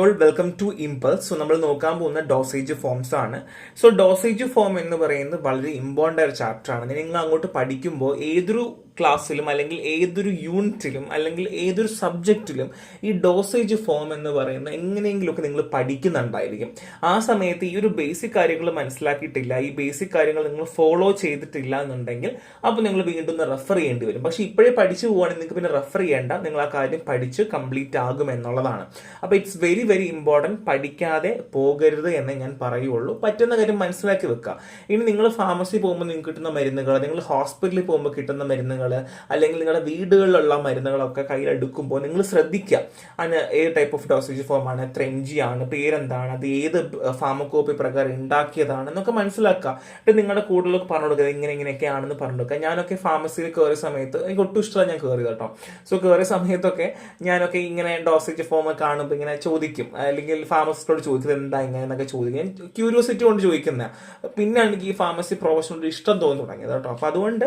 All welcome to Impulse. So നമ്മൾ നോക്കാൻ പോകുന്ന ഡോസേജ് ഫോംസ് ആണ്. സോ ഡോസേജ് ഫോം എന്ന് പറയുന്നത് വളരെ ഇമ്പോർട്ടൻ്റ് ഒരു ചാപ്റ്റർ ആണ്. നിങ്ങൾ അങ്ങോട്ട് പഠിക്കുമ്പോൾ ഏതൊരു ക്ലാസ്സിലും അല്ലെങ്കിൽ ഏതൊരു യൂണിറ്റിലും അല്ലെങ്കിൽ ഏതൊരു സബ്ജക്റ്റിലും ഈ ഡോസേജ് ഫോം എന്ന് പറയുന്ന എങ്ങനെയെങ്കിലുമൊക്കെ നിങ്ങൾ പഠിക്കുന്നുണ്ടായിരിക്കും. ആ സമയത്ത് ഈ ഒരു ബേസിക് കാര്യങ്ങൾ മനസ്സിലാക്കിയിട്ടില്ല, ഈ ബേസിക് കാര്യങ്ങൾ നിങ്ങൾ ഫോളോ ചെയ്തിട്ടില്ല എന്നുണ്ടെങ്കിൽ അപ്പോൾ നിങ്ങൾ വീണ്ടും റെഫർ ചെയ്യേണ്ടി വരും. പക്ഷേ ഇപ്പോഴേ പഠിച്ചു പോവുകയാണെങ്കിൽ നിങ്ങൾക്ക് പിന്നെ റെഫർ ചെയ്യേണ്ട, നിങ്ങൾ ആ കാര്യം പഠിച്ച് കംപ്ലീറ്റ് ആകും എന്നുള്ളതാണ്. അപ്പോൾ ഇറ്റ്സ് വെരി വെരി ഇമ്പോർട്ടൻറ്റ്. പഠിക്കാതെ പോകരുത് എന്ന് ഞാൻ പറയുള്ളൂ. പറ്റുന്ന കാര്യം മനസ്സിലാക്കി വെക്കുക. ഇനി നിങ്ങൾ ഫാർമസി പോകുമ്പോൾ നിങ്ങൾക്ക് കിട്ടുന്ന മരുന്നുകൾ, നിങ്ങൾ ഹോസ്പിറ്റലിൽ പോകുമ്പോൾ കിട്ടുന്ന മരുന്നുകൾ, അല്ലെങ്കിൽ നിങ്ങളുടെ വീടുകളിലുള്ള മരുന്നുകളൊക്കെ കയ്യിലെടുക്കുമ്പോൾ നിങ്ങൾ ശ്രദ്ധിക്കുക അതിന് ഏത് ടൈപ്പ് ഓഫ് ഡോസേജ് ഫോം ആണ്, എത്ര MG ആണ്, പേരെന്താണ്, അത് ഏത് ഫാർമക്കോപ്പി പ്രകാരം ഉണ്ടാക്കിയതാണ് എന്നൊക്കെ മനസ്സിലാക്കുക. എന്നിട്ട് നിങ്ങളുടെ കൂടുതലൊക്കെ പറഞ്ഞു കൊടുക്കുക, ഇങ്ങനെയൊക്കെയാണെന്ന് പറഞ്ഞു കൊടുക്കുക. ഞാനൊക്കെ ഫാർമസിയിൽ കയറിയ സമയത്ത് എനിക്ക് ഒട്ടും ഇഷ്ടമാണ് ഞാൻ കയറിയത് കേട്ടോ. സോ കയറിയ സമയത്തൊക്കെ ഞാനൊക്കെ ഇങ്ങനെ ഡോസേജ് ഫോം കാണുമ്പോൾ ഇങ്ങനെ ചോദിക്കും, അല്ലെങ്കിൽ ഫാർമസിസ്റ്റോട് ചോദിക്കുന്നത് എന്താ ഇങ്ങനെ എന്നൊക്കെ ചോദിക്കും. ഞാൻ ക്യൂരിയോസിറ്റി കൊണ്ട് ചോദിക്കുന്ന പിന്നെയാണ് എനിക്ക് ഈ ഫാർമസി പ്രൊഫഷനോട് ഇഷ്ടം തോന്നി തുടങ്ങിയത് കേട്ടോ. അപ്പോൾ അതുകൊണ്ട്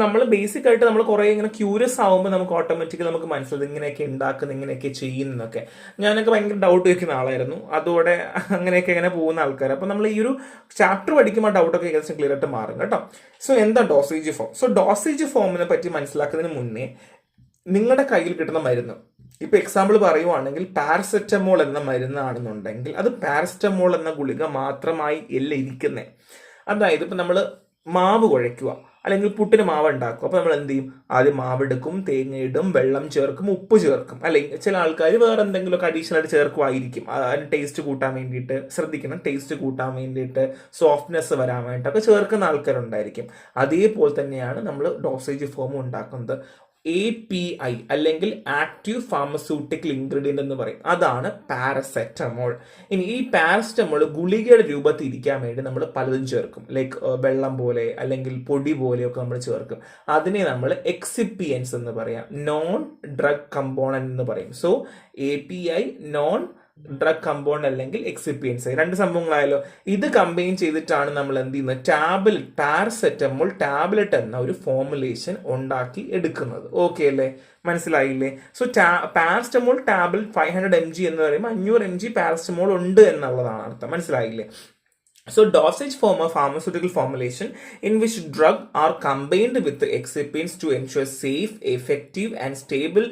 നമ്മൾ ബേസിക് ആയിട്ട് നമ്മൾ കുറേ ഇങ്ങനെ ക്യൂരിയസ് ആവുമ്പോൾ നമുക്ക് ഓട്ടോമാറ്റിക്കലി നമുക്ക് മനസ്സിലാവും ഇങ്ങനെയൊക്കെ ഉണ്ടാക്കുന്നത്, ഇങ്ങനെയൊക്കെ ചെയ്യുന്നതൊക്കെ. ഞാനൊക്കെ ഭയങ്കര ഡൗട്ട് വയ്ക്കുന്ന ആളായിരുന്നു. അതോടെ അങ്ങനെയൊക്കെ ഇങ്ങനെ പോകുന്ന ആൾക്കാർ. അപ്പോൾ നമ്മൾ ഈ ഒരു ചാപ്റ്റർ പഠിക്കുമ്പോൾ ഡൗട്ടൊക്കെ ഏകദേശം ക്ലിയർ ആയിട്ട് മാറും കേട്ടോ. സോ എന്താ ഡോസേജ് ഫോം? സോ ഡോസേജ് ഫോമിനെ പറ്റി മനസ്സിലാക്കുന്നതിന് മുന്നേ നിങ്ങളുടെ കയ്യിൽ കിട്ടുന്ന മരുന്ന്, ഇപ്പൊ എക്സാമ്പിൾ പറയുവാണെങ്കിൽ പാരസെറ്റമോൾ എന്ന മരുന്നാണെന്നുണ്ടെങ്കിൽ അത് പാരസെറ്റമോൾ എന്ന ഗുളിക മാത്രമായി എല്ലാം ഇരിക്കുന്നേ. അതായത് ഇപ്പൊ നമ്മൾ മാവ് കുഴയ്ക്കുക അല്ലെങ്കിൽ പുട്ടിന് മാവ് ഉണ്ടാക്കും. അപ്പോൾ നമ്മൾ എന്ത് ചെയ്യും? ആദ്യം മാവെടുക്കും, തേങ്ങയിടും, വെള്ളം ചേർക്കും, ഉപ്പ് ചേർക്കും. അല്ലെങ്കിൽ ചില ആൾക്കാർ വേറെ എന്തെങ്കിലുമൊക്കെ അഡീഷണൽ ആയിട്ട് ചേർക്കുമായിരിക്കും. അതിന് ടേസ്റ്റ് കൂട്ടാൻ വേണ്ടിയിട്ട് ശ്രദ്ധിക്കണം. ടേസ്റ്റ് കൂട്ടാൻ വേണ്ടിയിട്ട്, സോഫ്റ്റ്നെസ് വരാൻ വേണ്ടിയിട്ടൊക്കെ ചേർക്കുന്ന ആൾക്കാരുണ്ടായിരിക്കും. അതേപോലെ തന്നെയാണ് നമ്മൾ ഡോസേജ് ഫോം ഉണ്ടാക്കുന്നത്. API അല്ലെങ്കിൽ ആക്റ്റീവ് ഫാർമസ്യൂട്ടിക്കൽ ഇൻഗ്രീഡിയന്റ് എന്ന് പറയും. അതാണ് പാരസെറ്റമോൾ. ഇനി ഈ പാരസെറ്റമോൾ ഗുളികയുടെ രൂപത്തിൽ ഇരിക്കാൻ വേണ്ടി നമ്മൾ പലതും ചേർക്കും. ലൈക്ക് വെള്ളം പോലെ അല്ലെങ്കിൽ പൊടി പോലെയൊക്കെ നമ്മൾ ചേർക്കും. അതിനെ നമ്മൾ എക്സിപ്പിയൻസ് എന്ന് പറയാം, നോൺ ഡ്രഗ് കമ്പോണന്റ് എന്ന് പറയും. So API non drug compound അല്ലെങ്കിൽ എക്സിപ്പിയൻസ്, രണ്ട് സംഭവങ്ങളായാലോ. ഇത് കമ്പൈൻ ചെയ്തിട്ടാണ് നമ്മൾ എന്ത് ചെയ്യുന്നത്? ടാബ്ലറ്റ്, പാരസെറ്റമോൾ ടാബ്ലറ്റ് എന്ന ഒരു ഫോർമുലേഷൻ ഉണ്ടാക്കി എടുക്കുന്നത്. ഓക്കെ അല്ലേ? മനസ്സിലായില്ലേ? സോ പാരസെറ്റമോൾ ടാബ്ലറ്റ് 500 mg എന്ന് പറയുമ്പോൾ 500 mg പാരസെറ്റമോൾ ഉണ്ട് എന്നുള്ളതാണ് അർത്ഥം. മനസ്സിലായില്ലേ? So dosage form a pharmaceutical formulation in which drug are combined with the excipients to ensure safe, effective and stable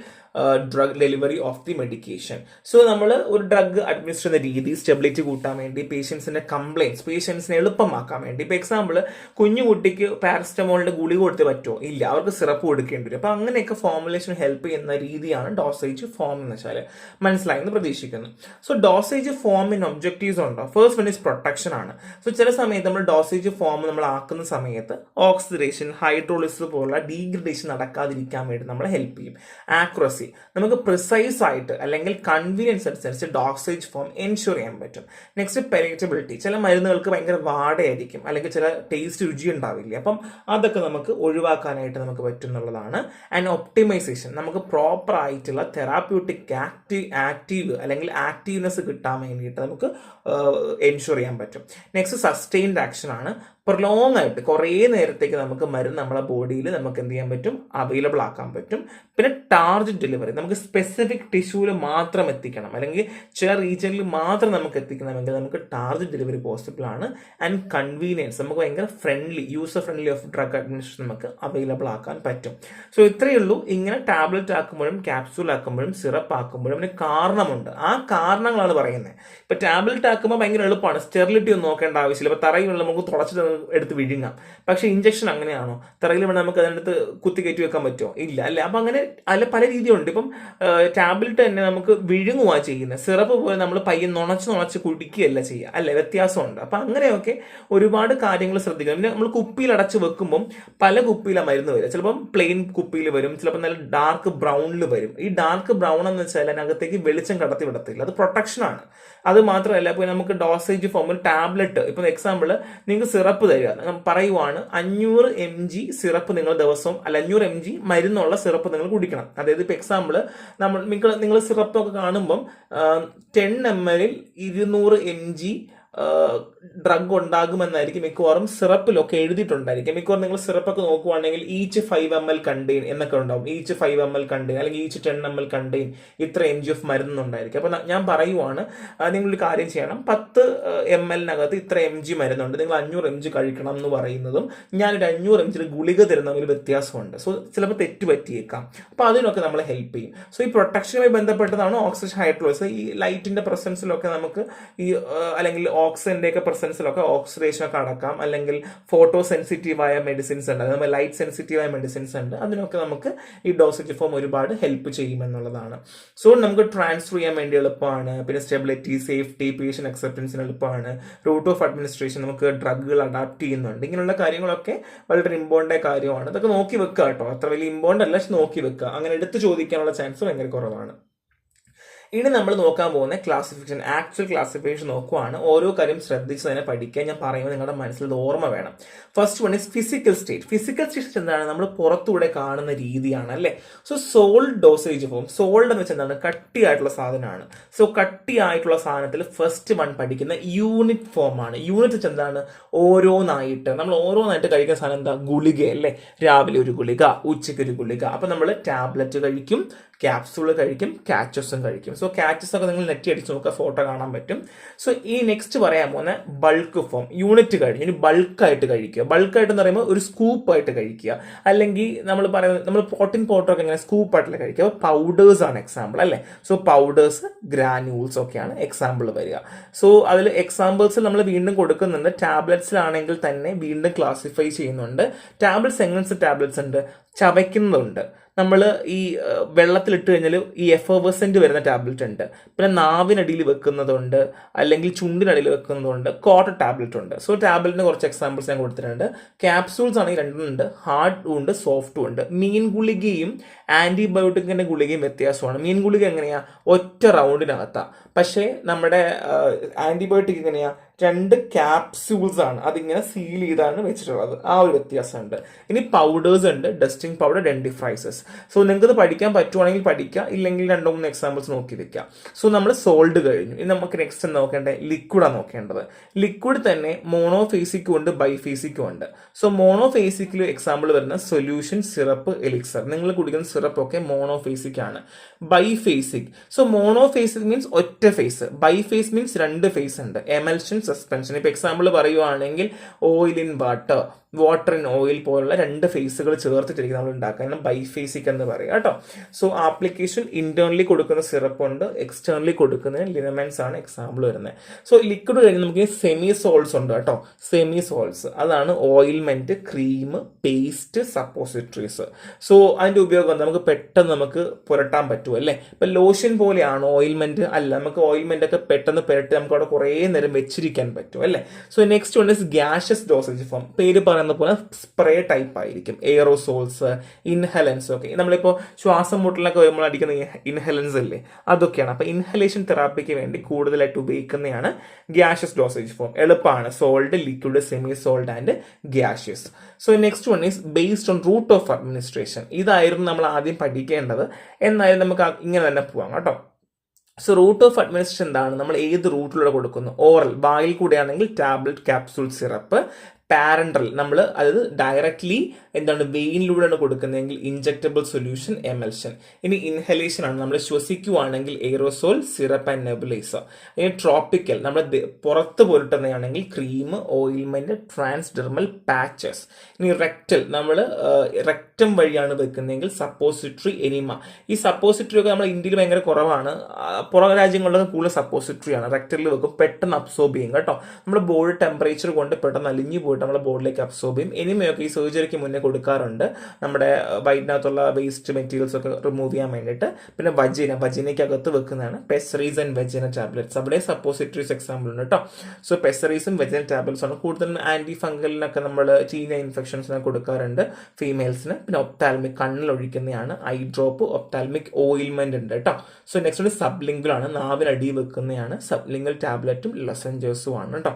drug delivery of the medication. So നമ്മൾ ഒരു drug administer ചെയ്യുന്ന രീതി, സ്റ്റെബിലിറ്റി കൂട്ടാൻ വേണ്ടി, പേഷ്യൻസിന്റെ കംപ്ലയിൻസ്, പേഷ്യൻസിനെ എളുപ്പമാക്കാൻ വേണ്ടി. ഇപ്പോൾ എക്സാമ്പിൾ കുഞ്ഞു കുട്ടിക്ക് പാരസെറ്റമോളിന്റെ ഗുളിക കൊടുത്തേ പറ്റുമോ? ഇല്ല, അവർക്ക് സിറപ്പ് കൊടുക്കേണ്ടി വരും. അപ്പോൾ അങ്ങനെയൊക്കെ ഫോർമുലേഷൻ ഹെൽപ്പ് ചെയ്യുന്ന രീതിയാണ് ഡോസേജ് ഫോം എന്ന് വെച്ചാൽ. മനസ്സിലായെന്ന് പ്രതീക്ഷിക്കുന്നു. സോ ഡോസേജ് ഫോമിന് ഒബ്ജക്റ്റീവ്സ് ഉണ്ടോ? ഫസ്റ്റ് വൺ ഈസ് പ്രൊട്ടക്ഷൻ ആണ്. സോ ചില സമയത്ത് നമ്മൾ ഡോസേജ് ഫോം നമ്മൾ ആക്കുന്ന സമയത്ത് ഓക്സിഡേഷൻ, ഹൈഡ്രോളിസിസ് പോലുള്ള ഡീഗ്രഡേഷൻ നടക്കാതിരിക്കാൻ വേണ്ടി നമ്മളെ ഹെൽപ്പ് ചെയ്യും. ആക്യുറസി, നമുക്ക് പ്രിസൈസ് ആയിട്ട് അല്ലെങ്കിൽ കൺവീനിയൻസ് അനുസരിച്ച് ഡോസേജ് ഫോം എൻഷുർ ചെയ്യാൻ പറ്റും. നെക്സ്റ്റ് പെരിറ്റബിലിറ്റി, ചില മരുന്നുകൾക്ക് ഭയങ്കര വാടയായിരിക്കും അല്ലെങ്കിൽ ചില ടേസ്റ്റ് രുചി ഉണ്ടാവില്ല. അപ്പം അതൊക്കെ നമുക്ക് ഒഴിവാക്കാനായിട്ട് നമുക്ക് പറ്റും എന്നുള്ളതാണ്. ആൻഡ് ഒപ്റ്റിമൈസേഷൻ, നമുക്ക് പ്രോപ്പർ ആയിട്ടുള്ള തെറാപ്യൂട്ടിക് ആക്റ്റീവ് അല്ലെങ്കിൽ ആക്റ്റീവ്നെസ് കിട്ടാൻ വേണ്ടിയിട്ട് നമുക്ക് എൻഷുർ ചെയ്യാൻ പറ്റും. നെക്സ്റ്റ് സസ്റ്റെയിൻഡ് ആക്ഷൻ ആണ്. പ്രൊലോങ് ആയിട്ട് കുറേ നേരത്തേക്ക് നമുക്ക് മരുന്ന് നമ്മുടെ ബോഡിയിൽ നമുക്ക് എന്ത് ചെയ്യാൻ പറ്റും? അവൈലബിൾ ആക്കാൻ പറ്റും. പിന്നെ ടാർജറ്റ് ഡെലിവറി, നമുക്ക് സ്പെസിഫിക് ടിഷ്യൂവിൽ മാത്രം എത്തിക്കണം അല്ലെങ്കിൽ ചില റീജിയനിൽ മാത്രം നമുക്ക് എത്തിക്കണമെങ്കിൽ നമുക്ക് ടാർജറ്റ് ഡെലിവറി പോസിബിൾ ആണ്. ആൻഡ് കൺവീനിയൻസ്, നമുക്ക് ഭയങ്കര friendly, user friendly of drug administration നമുക്ക് അവൈലബിൾ ആക്കാൻ പറ്റും. സോ ഇത്രയേ ഉള്ളൂ. ഇങ്ങനെ ടാബ്ലറ്റ് ആക്കുമ്പോഴും ക്യാപ്സൂൾ ആക്കുമ്പോഴും സിറപ്പ് ആക്കുമ്പോഴും അതിന് കാരണമുണ്ട്. ആ കാരണങ്ങളാണ് പറയുന്നത്. ഇപ്പൊ ടാബ്ലറ്റ് ആക്കുമ്പോൾ ഭയങ്കര എളുപ്പമാണ്, സ്റ്റെറിലിറ്റി ഒന്നും നോക്കേണ്ട ആവശ്യമില്ല. ഇപ്പൊ തറയിൽ നമുക്ക് തുടച്ചിട്ട് എടുത്ത് വിഴുങ്ങാം. പക്ഷെ ഇഞ്ചക്ഷൻ അങ്ങനെയാണോ? തറയിൽ വേണം നമുക്ക് അതിനടുത്ത് കുത്തി കയറ്റി വെക്കാൻ പറ്റുമോ? ഇല്ല അല്ലേ? അപ്പം അങ്ങനെ അല്ല, പല രീതിയുണ്ട്. ഇപ്പം ടാബ്ലറ്റ് തന്നെ നമുക്ക് വിഴുങ്ങുക ചെയ്യുന്നത്, സിറപ്പ് പോലെ നമ്മൾ പയ്യെ നുണച്ച് കുടിക്കുകയല്ല ചെയ്യുക അല്ലേ? വ്യത്യാസമുണ്ട്. അപ്പം അങ്ങനെയൊക്കെ ഒരുപാട് കാര്യങ്ങൾ ശ്രദ്ധിക്കണം. പിന്നെ നമ്മൾ കുപ്പിയിൽ അടച്ച് വെക്കുമ്പം പല കുപ്പിയിലാണ് മരുന്ന് വരിക. ചിലപ്പം പ്ലെയിൻ കുപ്പിയിൽ വരും, ചിലപ്പോൾ നല്ല ഡാർക്ക് ബ്രൗണിൽ വരും. ഈ ഡാർക്ക് ബ്രൗൺ എന്ന് വെച്ചാൽ അതിനകത്തേക്ക് വെളിച്ചം കടത്തി വിടത്തില്ല, അത് പ്രൊട്ടക്ഷനാണ്. അത് മാത്രമല്ല, ഇപ്പോൾ നമുക്ക് ഡോസേജ് ഫോമിൽ ടാബ്ലറ്റ്, ഇപ്പം എക്സാമ്പിൾ നിങ്ങൾക്ക് സിറപ്പ് തരിക പറയുവാണ്, 500 mg സിറപ്പ് നിങ്ങൾ ദിവസവും അല്ല 500 mg മരുന്നുള്ള സിറപ്പ് നിങ്ങൾ കുടിക്കണം. അതായത് ഇപ്പൊ എക്സാമ്പിൾ നിങ്ങൾ സിറപ്പൊക്കെ കാണുമ്പം 10 ml 200 mg ഡ്രഗ് ഉണ്ടാകുമെന്നായിരിക്കും മിക്കവാറും സിറപ്പിലൊക്കെ എഴുതിയിട്ടുണ്ടായിരിക്കും. മിക്കവാറും നിങ്ങൾ സിറപ്പൊക്കെ നോക്കുവാണെങ്കിൽ ഈച്ച് 5 ml കണ്ടെയ്ൻ എന്നൊക്കെ ഉണ്ടാവും. ഈച്ച് 5 ml കണ്ടെയ്ൻ അല്ലെങ്കിൽ ഈച്ച് 10 ml കണ്ടെയ്ൻ ഇത്ര mg ഓഫ് മരുന്നുണ്ടായിരിക്കും. അപ്പൊ ഞാൻ പറയുവാണ്, നിങ്ങളൊരു കാര്യം ചെയ്യണം, 10 ml ഇത്ര mg മരുന്നുണ്ട്, നിങ്ങൾ 500 mg കഴിക്കണം എന്ന് പറയുന്നതും ഞാനൊരു 500 mg ഗുളിക തരുന്ന ഒരു വ്യത്യാസമുണ്ട്. സോ ചിലപ്പോൾ തെറ്റ് പറ്റിയേക്കാം. അപ്പൊ അതിനൊക്കെ നമ്മളെ ഹെൽപ്പ് ചെയ്യും. സോ ഈ പ്രൊട്ടക്ഷനുമായി ബന്ധപ്പെട്ടതാണ് ഓക്സിജൻ ഹൈഡ്രോളിസിസ്. ഈ ലൈറ്റിന്റെ പ്രസൻസിലൊക്കെ നമുക്ക് ഈ അല്ലെങ്കിൽ ഓക്സിജന്റെ ഒക്കെ പ്രസൻസിലൊക്കെ ഓക്സിഡേഷൻ ഒക്കെ അടക്കാം. അല്ലെങ്കിൽ ഫോട്ടോ സെൻസിറ്റീവായ മെഡിസിൻസ് ഉണ്ട്, നമ്മൾ ലൈറ്റ് സെൻസിറ്റീവായ മെഡിസിൻസ് ഉണ്ട്, അതിനൊക്കെ നമുക്ക് ഈ ഡോസേജ് ഫോം ഒരുപാട് ഹെൽപ്പ് ചെയ്യുമെന്നുള്ളതാണ്. സോ നമുക്ക് ട്രാൻസ്ഫർ ചെയ്യാൻ വേണ്ടി എളുപ്പമാണ്. പിന്നെ സ്റ്റെബിലിറ്റി, സേഫ്റ്റി, പേഷ്യന്റ് അക്സെപ്റ്റൻസിന് എളുപ്പമാണ്. റൂട്ട് ഓഫ് അഡ്മിനിസ്ട്രേഷൻ, നമുക്ക് ഡ്രഗുകൾ അഡാപ്റ്റ് ചെയ്യുന്നുണ്ട്. ഇങ്ങനെയുള്ള കാര്യങ്ങളൊക്കെ വളരെ ഇമ്പോർട്ടൻ്റ് ആയ കാര്യമാണ്. അതൊക്കെ നോക്കി വെക്കുക കേട്ടോ. അത്ര വലിയ ഇമ്പോർട്ടൻ്റ് അല്ല, നോക്കി വെക്കുക. അങ്ങനെ എടുത്ത് ചോദിക്കാനുള്ള ചാൻസ് ഭയങ്കര കുറവാണ്. ഇനി നമ്മൾ നോക്കാൻ പോകുന്ന ക്ലാസിഫിക്കേഷൻ, ആക്ച്വൽ ക്ലാസിഫിക്കേഷൻ നോക്കുവാണ്. ഓരോ കാര്യം ശ്രദ്ധിച്ച് തന്നെ പഠിക്കാൻ ഞാൻ പറയുമ്പോൾ നിങ്ങളുടെ മനസ്സിൽ ഇത് ഓർമ്മ വേണം. First one is physical state. Physical state എന്താണ്? നമ്മൾ പുറത്തൂടെ കാണുന്ന രീതിയാണ് അല്ലേ. So sold dosage form, sold എന്ന് വെച്ചാൽ എന്താണ്? കട്ടിയായിട്ടുള്ള സാധനമാണ്. സോ കട്ടിയായിട്ടുള്ള സാധനത്തിൽ ഫസ്റ്റ് വൺ പഠിക്കുന്ന യൂണിറ്റ് ഫോം ആണ്. യൂണിറ്റ് വെച്ചാൽ എന്താണ്? ഓരോന്നായിട്ട് നമ്മൾ ഓരോന്നായിട്ട് കഴിക്കുന്ന സാധനം എന്താ? ഗുളിക അല്ലേ. രാവിലെ ഒരു ഗുളിക, ഉച്ചയ്ക്ക് ഒരു ഗുളിക. അപ്പൊ നമ്മൾ ടാബ്ലറ്റ് കഴിക്കും, ക്യാപ്സൂൾ കഴിക്കും, കാച്ചസും കഴിക്കും. സോ കാച്ചസ് ഒക്കെ നിങ്ങൾ നെറ്റ് അടിച്ച് നോക്കുക, ഫോട്ടോ കാണാൻ പറ്റും. സോ ഈ നെക്സ്റ്റ് പറയാൻ പോകുന്ന ബൾക്ക് ഫോം. യൂണിറ്റ് കഴിഞ്ഞു, ഇനി ബൾക്കായിട്ട് കഴിക്കുക. ബൾക്കായിട്ട് എന്ന് പറയുമ്പോൾ ഒരു സ്കൂപ്പായിട്ട് കഴിക്കുക. അല്ലെങ്കിൽ നമ്മൾ പറയുന്നത്, നമ്മൾ പ്രോട്ടീൻ പൗഡർ ഒക്കെ ഇങ്ങനെ സ്കൂപ്പായിട്ടല്ല കഴിക്കുക. അപ്പോൾ പൗഡേഴ്സ് ആണ് എക്സാമ്പിൾ അല്ലേ. സോ പൗഡേഴ്സ്, ഗ്രാന്യൂൾസ് ഒക്കെയാണ് എക്സാമ്പിൾ വരിക. സോ അതിൽ എക്സാമ്പിൾസ് നമ്മൾ വീണ്ടും കൊടുക്കുന്നുണ്ട്. ടാബ്ലറ്റ്സിലാണെങ്കിൽ തന്നെ വീണ്ടും ക്ലാസിഫൈ ചെയ്യുന്നുണ്ട്. ടാബ്ലറ്റ്സ് എങ്ങനത്തെ ടാബ്ലറ്റ്സ് ഉണ്ട്? ചവയ്ക്കുന്നുണ്ട്. നമ്മൾ ഈ വെള്ളത്തിലിട്ട് കഴിഞ്ഞാൽ ഈ എഫർവസെന്റ് വരുന്ന ടാബ്ലറ്റ് ഉണ്ട്. പിന്നെ നാവിനടിയിൽ വെക്കുന്നതുണ്ട്, അല്ലെങ്കിൽ ചുണ്ടിനടിയിൽ വെക്കുന്നതുണ്ട്. കോട്ടൺ ടാബ്ലറ്റ് ഉണ്ട്. സോ ടാബ്ലറ്റിന് കുറച്ച് എക്സാമ്പിൾസ് ഞാൻ കൊടുത്തിട്ടുണ്ട്. ക്യാപ്സൂൾസ് ആണെങ്കിൽ രണ്ടുണ്ട്, ഹാർഡും ഉണ്ട്, സോഫ്റ്റും ഉണ്ട്. മീൻ ഗുളികയും ആന്റിബയോട്ടിക്കിന്റെ ഗുളികയും വ്യത്യാസമാണ്. മീൻ ഗുളിക എങ്ങനെയാ? ഒറ്റ റൗണ്ടിനകത്താണ്. പക്ഷേ നമ്മുടെ ആന്റിബയോട്ടിക് എങ്ങനെയാ? 2 ക്യാപ്സ്യൂൾസ് ആണ്, അതിങ്ങനെ സീൽ ചെയ്താണ് വെച്ചിട്ടുള്ളത്. ആ ഒരു വ്യത്യാസമുണ്ട്. ഇനി പൗഡേഴ്സ് ഉണ്ട്, ഡസ്റ്റിംഗ് പൗഡർ, ഡെന്റിഫ്രൈസസ്. സോ നിങ്ങൾക്ക് ഇത് പഠിക്കാൻ പറ്റുവാണെങ്കിൽ പഠിക്കുക, ഇല്ലെങ്കിൽ 2-3 എക്സാമ്പിൾസ് നോക്കി വെക്കാം. സോ നമ്മൾ സോൾഡ് കഴിഞ്ഞു. ഇനി നമുക്ക് നെക്സ്റ്റ് നോക്കേണ്ടത് ലിക്വിഡാണ് നോക്കേണ്ടത്. ലിക്വിഡ് തന്നെ മോണോഫേസിക്കും ഉണ്ട്, ബൈഫേസിക്കും ഉണ്ട്. സോ മോണോഫേസിക്കിൽ എക്സാമ്പിൾ വരുന്ന സൊല്യൂഷൻ, സിറപ്പ്, എലിക്സർ. നിങ്ങൾ കുടിക്കുന്ന സിറപ്പ് ഒക്കെ മോണോഫേസിക് ആണ്. ബൈഫേസിക്, സോ മോണോഫേസിക് മീൻസ് ഒറ്റ ഫേസ്, ബൈഫേസ് മീൻസ് 2 ഫേസ് ഉണ്ട്. Emulsion, suspension. ഇപ്പൊ എക്സാമ്പിൾ പറയുവാണെങ്കിൽ oil in water, water in oil പോലുള്ള 2 ഫേസുകൾ ചേർത്തിട്ടിരിക്കും നമ്മൾ ഉണ്ടാക്കാൻ ബൈഫേസിക് എന്ന് പറയാം കേട്ടോ. സോ ആപ്ലിക്കേഷൻ ഇന്റേണലി കൊടുക്കുന്ന സിറപ്പ് ഉണ്ട്, എക്സ്റ്റേണലി കൊടുക്കുന്ന ലിനമെന്റ്സ് ആണ് എക്സാമ്പിൾ വരുന്നത്. സോ ലിക്വിഡ് കഴിഞ്ഞ് നമുക്ക് സെമി സോൾസ് ഉണ്ട് കേട്ടോ. സെമി സോൾസ് അതാണ് ഓയിൽമെന്റ്, ക്രീം, പേസ്റ്റ്, സപ്പോസിറ്ററീസ്. സോ അതിന്റെ ഉപയോഗം നമുക്ക് പെട്ടെന്ന് നമുക്ക് പുരട്ടാൻ പറ്റും അല്ലേ. ഇപ്പൊ ലോഷൻ പോലെയാണ് ഓയിൽമെന്റ് അല്ല. നമുക്ക് ഓയിൽമെന്റ് ഒക്കെ പെട്ടെന്ന് പുരട്ടി നമുക്ക് അവിടെ കുറേ നേരം വെച്ചിരിക്കാൻ പറ്റും അല്ലേ. So next one is gaseous dosage form. പേര് പറയുന്ന പോലെ സ്പ്രേ ടൈപ്പ് ആയിരിക്കും. എയറോസോൾസ്, ഇൻഹലൻസ് ഒക്കെ. നമ്മളിപ്പോൾ ശ്വാസം മുട്ടലൊക്കെ വരുമ്പോൾ അടിക്കുന്ന ഇൻഹലൻസ് അല്ലേ, അതൊക്കെയാണ്. അപ്പൊ ഇൻഹലേഷൻ തെറാപ്പിക്ക് വേണ്ടി കൂടുതലായിട്ട് ഉപയോഗിക്കുന്നതാണ് ഗ്യാഷ്യസ് ഡോസേജ് ഫോം. എളുപ്പമാണ്. Solid, liquid, semi solid and gaseous. So next one is based on route of administration. ഇതായിരുന്നു നമ്മൾ ആദ്യം പഠിക്കേണ്ടത്. എന്നാലും നമുക്ക് ഇങ്ങനെ തന്നെ പോവാം കേട്ടോ. സോ റൂട്ട് ഓഫ് അഡ്മിനിസ്ട്രേഷൻ എന്താണ്? നമ്മൾ ഏത് റൂട്ടിലൂടെ കൊടുക്കുന്നു? ഓറൽ, വായിൽ കൂടെയാണെങ്കിൽ ടാബ്ലറ്റ്, ക്യാപ്സൂൾ, സിറപ്പ്. പാരൻട്രൽ, നമ്മൾ അതായത് ഡയറക്ട്ലി എന്താണ് വെയിനിലൂടെയാണ് കൊടുക്കുന്നതെങ്കിൽ ഇൻജെക്റ്റബിൾ സൊല്യൂഷൻ, എമൽഷൻ. ഇനി ഇൻഹലേഷൻ ആണ്, നമ്മൾ ശ്വസിക്കുവാണെങ്കിൽ എയറോസോൾ, സിറപ്പ് ആൻഡ് നെബുലൈസർ. ഇനി ട്രോപ്പിക്കൽ, നമ്മൾ പുറത്ത് പുരട്ടുന്നതാണെങ്കിൽ ക്രീം, ഓയിൽമെന്റ്, ട്രാൻസ്ഡെർമൽ പാച്ചസ്. ഇനി റെക്ടൽ, നമ്മൾ റെക്ടം വഴിയാണ് വെക്കുന്നതെങ്കിൽ സപ്പോസിറ്ററി, എനിമ. ഈ സപ്പോസിറ്ററി ഒക്കെ നമ്മൾ ഇന്ത്യയിൽ ഭയങ്കര കുറവാണ്. പുറം രാജ്യങ്ങളിലൊക്കെ കൂടുതൽ സപ്പോസിറ്ററി ആണ്. റെക്ടലിൽ വെക്കും, പെട്ടെന്ന് അബ്സോർബ് ചെയ്യും കേട്ടോ. നമ്മുടെ ബോഡി ടെമ്പറേച്ചർ കൊണ്ട് പെട്ടെന്ന് അലിഞ്ഞു പോയിട്ട് നമ്മുടെ ബോഡിലേക്ക് അബ്സോർബ് ചെയ്യും. എനിമയൊക്കെ ഈ സർജറിക്ക് മുന്നേ കൊടുക്കാറുണ്ട്, നമ്മുടെ വയറ്റിനകത്തുള്ള വേസ്റ്റ് മെറ്റീരിയൽസ് ഒക്കെ റിമൂവ് ചെയ്യാൻ വേണ്ടിയിട്ട്. പിന്നെ വജിനയ്ക്ക് അകത്ത് വെക്കുന്നതാണ് പെസറീസ് ആൻഡ് വെജിന ടാബ്ലറ്റ്സ്. അവിടെ സപ്പോസിറ്ററീസ് എക്സാമ്പിൾ ഉണ്ട് കേട്ടോ. സോ പെസറീസും വെജിന ടാബ്ലറ്റ്സ് ആണ് കൂടുതലും. ആന്റി ഫംഗലിനൊക്കെ നമ്മൾ ടീന ഇൻഫെക്ഷൻസിനൊക്കെ കൊടുക്കാറുണ്ട് ഫീമെയിൽസിന്. പിന്നെ ഒപ്താൽമിക്, കണ്ണിൽ ഒഴിക്കുന്നതാണ്. ഐ ഡ്രോപ്പ്, ഒപ്താൽമിക് ഓയിൽമെന്റ് ഉണ്ട് കേട്ടോ. സോ നെക്സ്റ്റ് സബ്ലിംഗൽ ആണ്, നാവിനടി വെക്കുന്നതാണ്. സബ്ലിംഗൽ ടാബ്ലറ്റും ലസഞ്ചേഴ്സും ആണ് കേട്ടോ.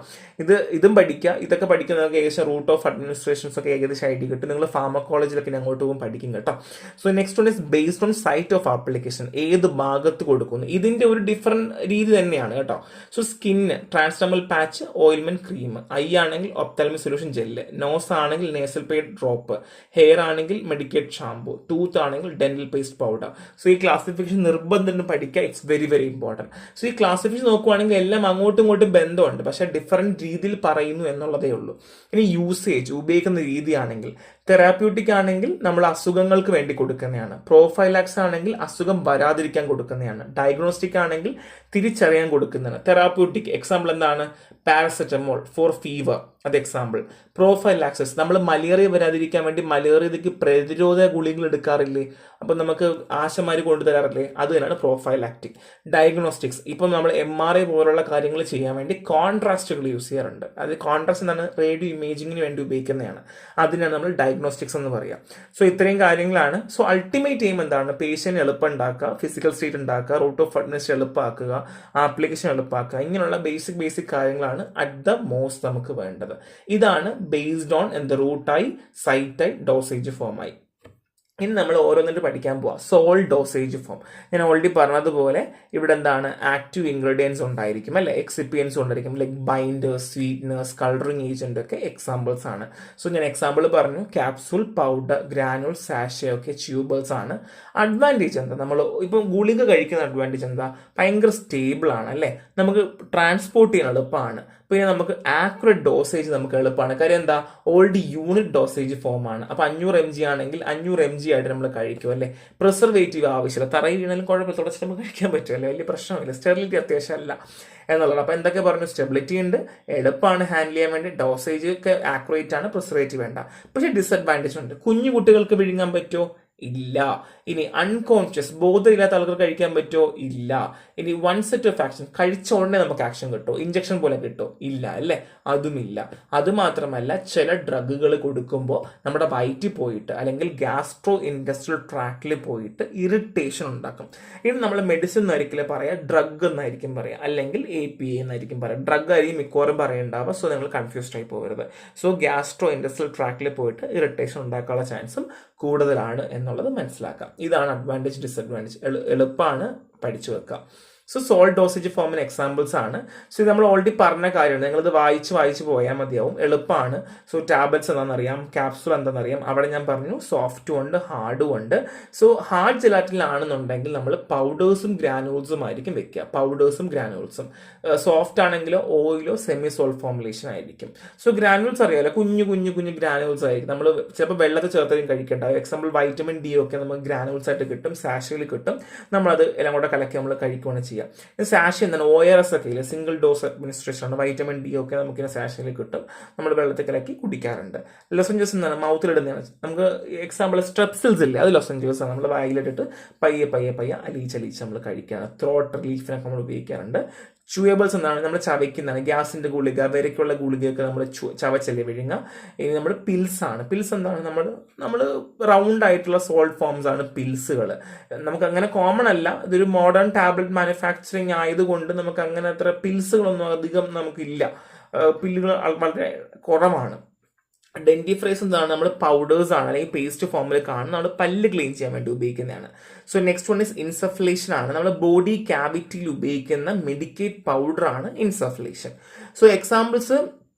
ഇതും പഠിക്കുക. ഇതൊക്കെ പഠിക്കുന്ന നിങ്ങൾക്ക് ഏകദേശം റൂട്ട് ഓഫ് അഡ്മിനിസ്ട്രേഷൻസ് ഒക്കെ ഏകദേശം ഐഡിയ കിട്ടും. നിങ്ങൾ ഫാർമക്കോളജിലൊക്കെ അങ്ങോട്ട് പോകും പഠിക്കും കേട്ടോ. So next one is based on site of application, ഏത് ഭാഗത്ത് കൊടുക്കുന്നു, ഇതിന്റെ ഒരു ഡിഫറെന്റ് രീതി തന്നെയാണ് കേട്ടോ. സോ സ്കിന്ന് ട്രാൻസ്ഡെർമൽ പാച്ച്, ഓയിൽമെന്റ്, ക്രീം. ഐ ആണെങ്കിൽ ഒപ്താൽമിക് സൊല്യൂഷൻ ജെല്ല്, നോസ് ആണെങ്കിൽ നേസൽ പെയ്ഡ് ഡ്രോപ്പ്, ഹെയർ ആണെങ്കിൽ മെഡിക്കേറ്റ് ഷാംപൂ, ടൂത്ത് ആണെങ്കിൽ ഡെന്റൽ പേസ്റ്റ് പൗഡർ. സോ ഈ ക്ലാസിഫിക്കേഷൻ നിർബന്ധം പഠിക്കുക, it's very very important. So ഈ ക്ലാസിഫിക്കേഷൻ നോക്കുവാണെങ്കിൽ എല്ലാം അങ്ങോട്ടും ഇങ്ങോട്ടും ബന്ധമുണ്ട്, പക്ഷേ ഡിഫറെന്റ് രീതിയിൽ പറയുന്നു എന്നുള്ളതേ ഉള്ളൂ. ഇനി യൂസേജ്, ഉപയോഗിക്കുന്ന രീതിയാണെങ്കിൽ തെറാപ്യൂട്ടിക് ആണെങ്കിൽ നമ്മൾ അസുഖങ്ങൾക്ക് വേണ്ടി കൊടുക്കുന്നതാണ്, പ്രോഫൈലാക്സ് ആണെങ്കിൽ അസുഖം വരാതിരിക്കാൻ കൊടുക്കുന്നതാണ്, ഡയഗ്നോസ്റ്റിക് ആണെങ്കിൽ തിരിച്ചറിയാൻ കൊടുക്കുന്നതാണ്. തെറാപ്യൂട്ടിക് എക്സാമ്പിൾ എന്താണ്? പാരസെറ്റമോൾ ഫോർ ഫീവർ, അത് എക്സാമ്പിൾ. പ്രോഫൈലാക്സിസ് നമ്മൾ മലേറിയ വരാതിരിക്കാൻ വേണ്ടി മലേറിയക്ക് പ്രതിരോധ ഗുളികൾ എടുക്കാറില്ലേ, അപ്പം നമുക്ക് ആശമാര് കൊണ്ടുതരാറില്ലേ, അത് തന്നെയാണ് പ്രോഫൈലാക്റ്റിക്. ഡയഗ്നോസ്റ്റിക്സ്, ഇപ്പം നമ്മൾ MRI പോലുള്ള കാര്യങ്ങൾ ചെയ്യാൻ വേണ്ടി കോൺട്രാസ്റ്റുകൾ യൂസ് ചെയ്യാറുണ്ട്. അത് കോൺട്രാസ്റ്റ് എന്താണ്? റേഡിയോ ഇമേജിങ്ങിന് വേണ്ടി ഉപയോഗിക്കുന്നതാണ്, അതിനാണ് നമ്മൾ ഡയഗ്നോസ്റ്റിക്സ് എന്ന് പറയാം. സോ ഇത്രയും കാര്യങ്ങളാണ്. സോ അൾട്ടിമേറ്റ് എയിം എന്താണ്? പേഷ്യന്റ് എളുപ്പം ഉണ്ടാക്കുക, ഫിസിക്കൽ സ്റ്റേറ്റ് ഉണ്ടാക്കുക, റൂട്ട് ഓഫ് അഡ്മിനിസ്ട്രേഷൻ എളുപ്പമാക്കുക, ആപ്ലിക്കേഷൻ എളുപ്പമാക്കുക, ഇങ്ങനെയുള്ള ബേസിക് കാര്യങ്ങളാണ് അറ്റ് ദ മോസ്റ്റ് നമുക്ക് വേണ്ടത്. ഇതാണ് ബേസ്ഡ് ഓൺ എന്ത് റൂട്ടായി, സൈറ്റായി, ഡോസേജ് ഫോമായി. ഇനി നമ്മൾ ഓരോന്നിട്ട് പഠിക്കാൻ പോവാം. Solid dosage form. ഞാൻ ഓൾറെഡി പറഞ്ഞതുപോലെ ഇവിടെ എന്താണ്? ആക്റ്റീവ് ഇൻഗ്രീഡിയൻസ് ഉണ്ടായിരിക്കും അല്ലെ, എക്സിപ്പിയൻസ് ഉണ്ടായിരിക്കും, like binders, sweeteners, colouring agent ഒക്കെ എക്സാമ്പിൾസ് ആണ്. സോ ഞാൻ എക്സാമ്പിൾ പറഞ്ഞു, ക്യാപ്സൂൾ, പൗഡർ, ഗ്രാനുൾ, സാഷെ ഒക്കെ ട്യൂബേഴ്സ് ആണ്. അഡ്വാൻറ്റേജ് എന്താ? നമ്മൾ ഇപ്പം ഗുളിക കഴിക്കുന്ന അഡ്വാൻറ്റേജ് എന്താ? ഭയങ്കര സ്റ്റേബിൾ ആണ് അല്ലേ, നമുക്ക് ട്രാൻസ്പോർട്ട് ചെയ്യാൻ എളുപ്പമാണ്. പിന്നെ നമുക്ക് ആക്യുറേറ്റ് ഡോസേജ് നമുക്ക് എളുപ്പമാണ്. കാര്യം എന്താ? ഓൾറെഡി യൂണിറ്റ് ഡോസേജ് ഫോം ആണ്. അപ്പോൾ 500 mg ആണെങ്കിൽ 500 mg ആയിട്ട് നമ്മൾ കഴിക്കും അല്ലേ. പ്രിസർവേറ്റീവ് ആവശ്യമില്ല, തറയിൽ വീണാലും കുഴപ്പമില്ല, തുടച്ചിട്ട് നമുക്ക് കഴിക്കാൻ പറ്റുമല്ലേ, വലിയ പ്രശ്നമില്ല. സ്റ്റെറിലിറ്റി അത്യാവശ്യമല്ല എന്നുള്ളത്. അപ്പോൾ എന്തൊക്കെ പറഞ്ഞു? സ്റ്റെബിലിറ്റി ഉണ്ട്, എളുപ്പമാണ് ഹാൻഡിൽ ചെയ്യാൻ വേണ്ടി, ഡോസേജ് ഒക്കെ ആക്യുറേറ്റ് ആണ്, പ്രിസർവേറ്റീവ് വേണ്ട. പക്ഷേ ഡിസഡ്വാൻറ്റേജ് ഉണ്ട്. കുഞ്ഞു കുട്ടികൾക്ക് വിഴുങ്ങാൻ പറ്റുമോ? ഇല്ല. ഇനി അൺകോൺഷ്യസ്, ബോധമില്ലാത്ത ആൾക്കാർ കഴിക്കാൻ പറ്റുമോ? ഇല്ല. ഇനി വൺ സെറ്റ് ഓഫ് ആക്ഷൻ, കഴിച്ച ഉടനെ നമുക്ക് ആക്ഷൻ കിട്ടുമോ? ഇഞ്ചക്ഷൻ പോലെ കിട്ടുമോ? ഇല്ല അല്ലേ, അതുമില്ല. അത് മാത്രമല്ല, ചില ഡ്രഗുകൾ കൊടുക്കുമ്പോൾ നമ്മുടെ വയറ്റിൽ പോയിട്ട് അല്ലെങ്കിൽ ഗ്യാസ്ട്രോ ഇൻഡസ്ട്രിയൽ ട്രാക്റ്റിൽ പോയിട്ട് ഇറിറ്റേഷൻ ഉണ്ടാക്കും. ഇത് നമ്മൾ മെഡിസിൻ എന്നായിരിക്കില്ല പറയാം, ഡ്രഗ് എന്നായിരിക്കും പറയാം, അല്ലെങ്കിൽ APA എന്നായിരിക്കും പറയാം. ഡ്രഗ് ആയിരിക്കും മിക്കവാറും പറയേണ്ടാവുക. സോ നിങ്ങൾ കൺഫ്യൂസ്ഡ് ആയി പോകരുത്. സോ ഗ്യാസ്ട്രോ ഇൻഡസ്ട്രിയൽ ട്രാക്റ്റിൽ പോയിട്ട് ഇറിറ്റേഷൻ ഉണ്ടാക്കാനുള്ള ചാൻസും കൂടുതലാണ് എന്നുള്ളത് മനസ്സിലാക്കാം. ഇതാണ് അഡ്വാൻറ്റേജ്, ഡിസഡ്വാൻറ്റേജ്. എളുപ്പമാണ്, പഠിച്ചു വെക്കാം. സോ സോൾ ഡോസേജ് ഫോമിന് എക്സാമ്പിൾസ് ആണ്. സോ ഇത് നമ്മൾ ഓൾറെഡി പറഞ്ഞ കാര്യമാണ്, നിങ്ങളിത് വായിച്ച് പോയാൽ മതിയാവും, എളുപ്പമാണ്. സോ ടാബ്ലറ്റ്സ് എന്താണെന്നറിയാം, ക്യാപ്സൂൾ എന്താണെന്നറിയാം. അവിടെ ഞാൻ പറഞ്ഞു സോഫ്റ്റും ഉണ്ട്, ഹാർഡും ഉണ്ട്. സോ ഹാർഡ് ജെലാറ്റിലാണെന്നുണ്ടെങ്കിൽ നമ്മൾ പൗഡേഴ്സും ഗ്രാനുൾസും ആയിരിക്കും വെക്കുക, പൗഡേഴ്സും ഗ്രാനുൾസും. സോഫ്റ്റ് ആണെങ്കിലോ ഓയിലോ സെമി സോൾട്ട് ഫോർമുലേഷൻ ആയിരിക്കും. സോ ഗ്രാനുൾസ് അറിയാലോ, കുഞ്ഞു ഗ്രാനുൾസ് ആയിരിക്കും. നമ്മൾ ചിലപ്പോൾ വെള്ളത്തിൽ ചേർത്താലും കഴിക്കേണ്ട. എക്സാമ്പിൾ വൈറ്റമിൻ D ഒക്കെ നമുക്ക് ഗ്രാനുൾസ് ആയിട്ട് കിട്ടും, സാഷയിൽ കിട്ടും. നമ്മളത് എല്ലാം കൂടെ കലക്കി നമ്മൾ കഴിക്കുകയാണ് ചെയ്യുക. സാഷ എന്താണ്? ORS ഒക്കെ ഇല്ല, സിംഗിൾ ഡോസ് അഡ്മിനിസ്ട്രേഷൻ ആണ്. വൈറ്റമിൻ D ഒക്കെ നമുക്ക് സാഷയിൽ കിട്ടും, നമ്മൾ വെള്ളത്തിൽ കലക്കി കുടിക്കാറുണ്ട്. ലൊസഞ്ചസ് എന്താണ്? മൗത്തിലിടുന്നതാണ്. നമുക്ക് എക്സാമ്പിൾ സ്ട്രെപ്സിൽസ് ഇല്ലേ, അത് ലൊസഞ്ചസ് ആണ്. നമ്മൾ വായിലിട്ടിട്ട് പയ്യെ അലിയിച്ച് നമ്മൾ കഴിക്കുകയാണ്. ത്രോട്ട് റിലീഫിനൊക്കെ നമ്മൾ ഉപയോഗിക്കാറുണ്ട്. ച്യൂയബിൾസ് എന്താണ്? നമ്മൾ ചവയ്ക്കുന്നതാണ്. ഗ്യാസിന്റെ ഗുളിക, വരയ്ക്കുള്ള ഗുളികയൊക്കെ നമ്മൾ ചവച്ചല്ലേ വിഴുങ്ങുക. ഇനി നമ്മൾ പിൽസ് ആണ്. പിൽസ് എന്താണ്? നമ്മൾ റൗണ്ട് ആയിട്ടുള്ള സോൾട്ട് ഫോംസ് ആണ് പിൽസുകൾ. നമുക്ക് അങ്ങനെ കോമൺ അല്ല, ഇതൊരു മോഡേൺ ടാബ്ലറ്റ് മാനുഫാക്ചറിങ് ആയതുകൊണ്ട് നമുക്ക് അങ്ങനെ അത്ര പിൽസുകളൊന്നും അധികം നമുക്കില്ല, പില്ലുകൾ വളരെ കുറവാണ്. ഡെന്റിഫ്രൈസ് എന്താണ്? നമ്മൾ പൗഡേഴ്സ് ആണ് അല്ലെങ്കിൽ പേസ്റ്റ് ഫോമിൽ കാണുന്ന, നമ്മൾ പല്ല് ക്ലീൻ ചെയ്യാൻ വേണ്ടി ഉപയോഗിക്കുന്നതാണ്. സോ നെക്സ്റ്റ് വൺ ഇസ് ഇൻസഫ്ലേഷൻ ആണ്. നമ്മൾ ബോഡി ക്യാവിറ്റിയിൽ ഉപയോഗിക്കുന്ന മെഡിക്കേറ്റ് പൗഡർ ആണ് ഇൻസഫ്ലേഷൻ. സോ എക്സാമ്പിൾസ്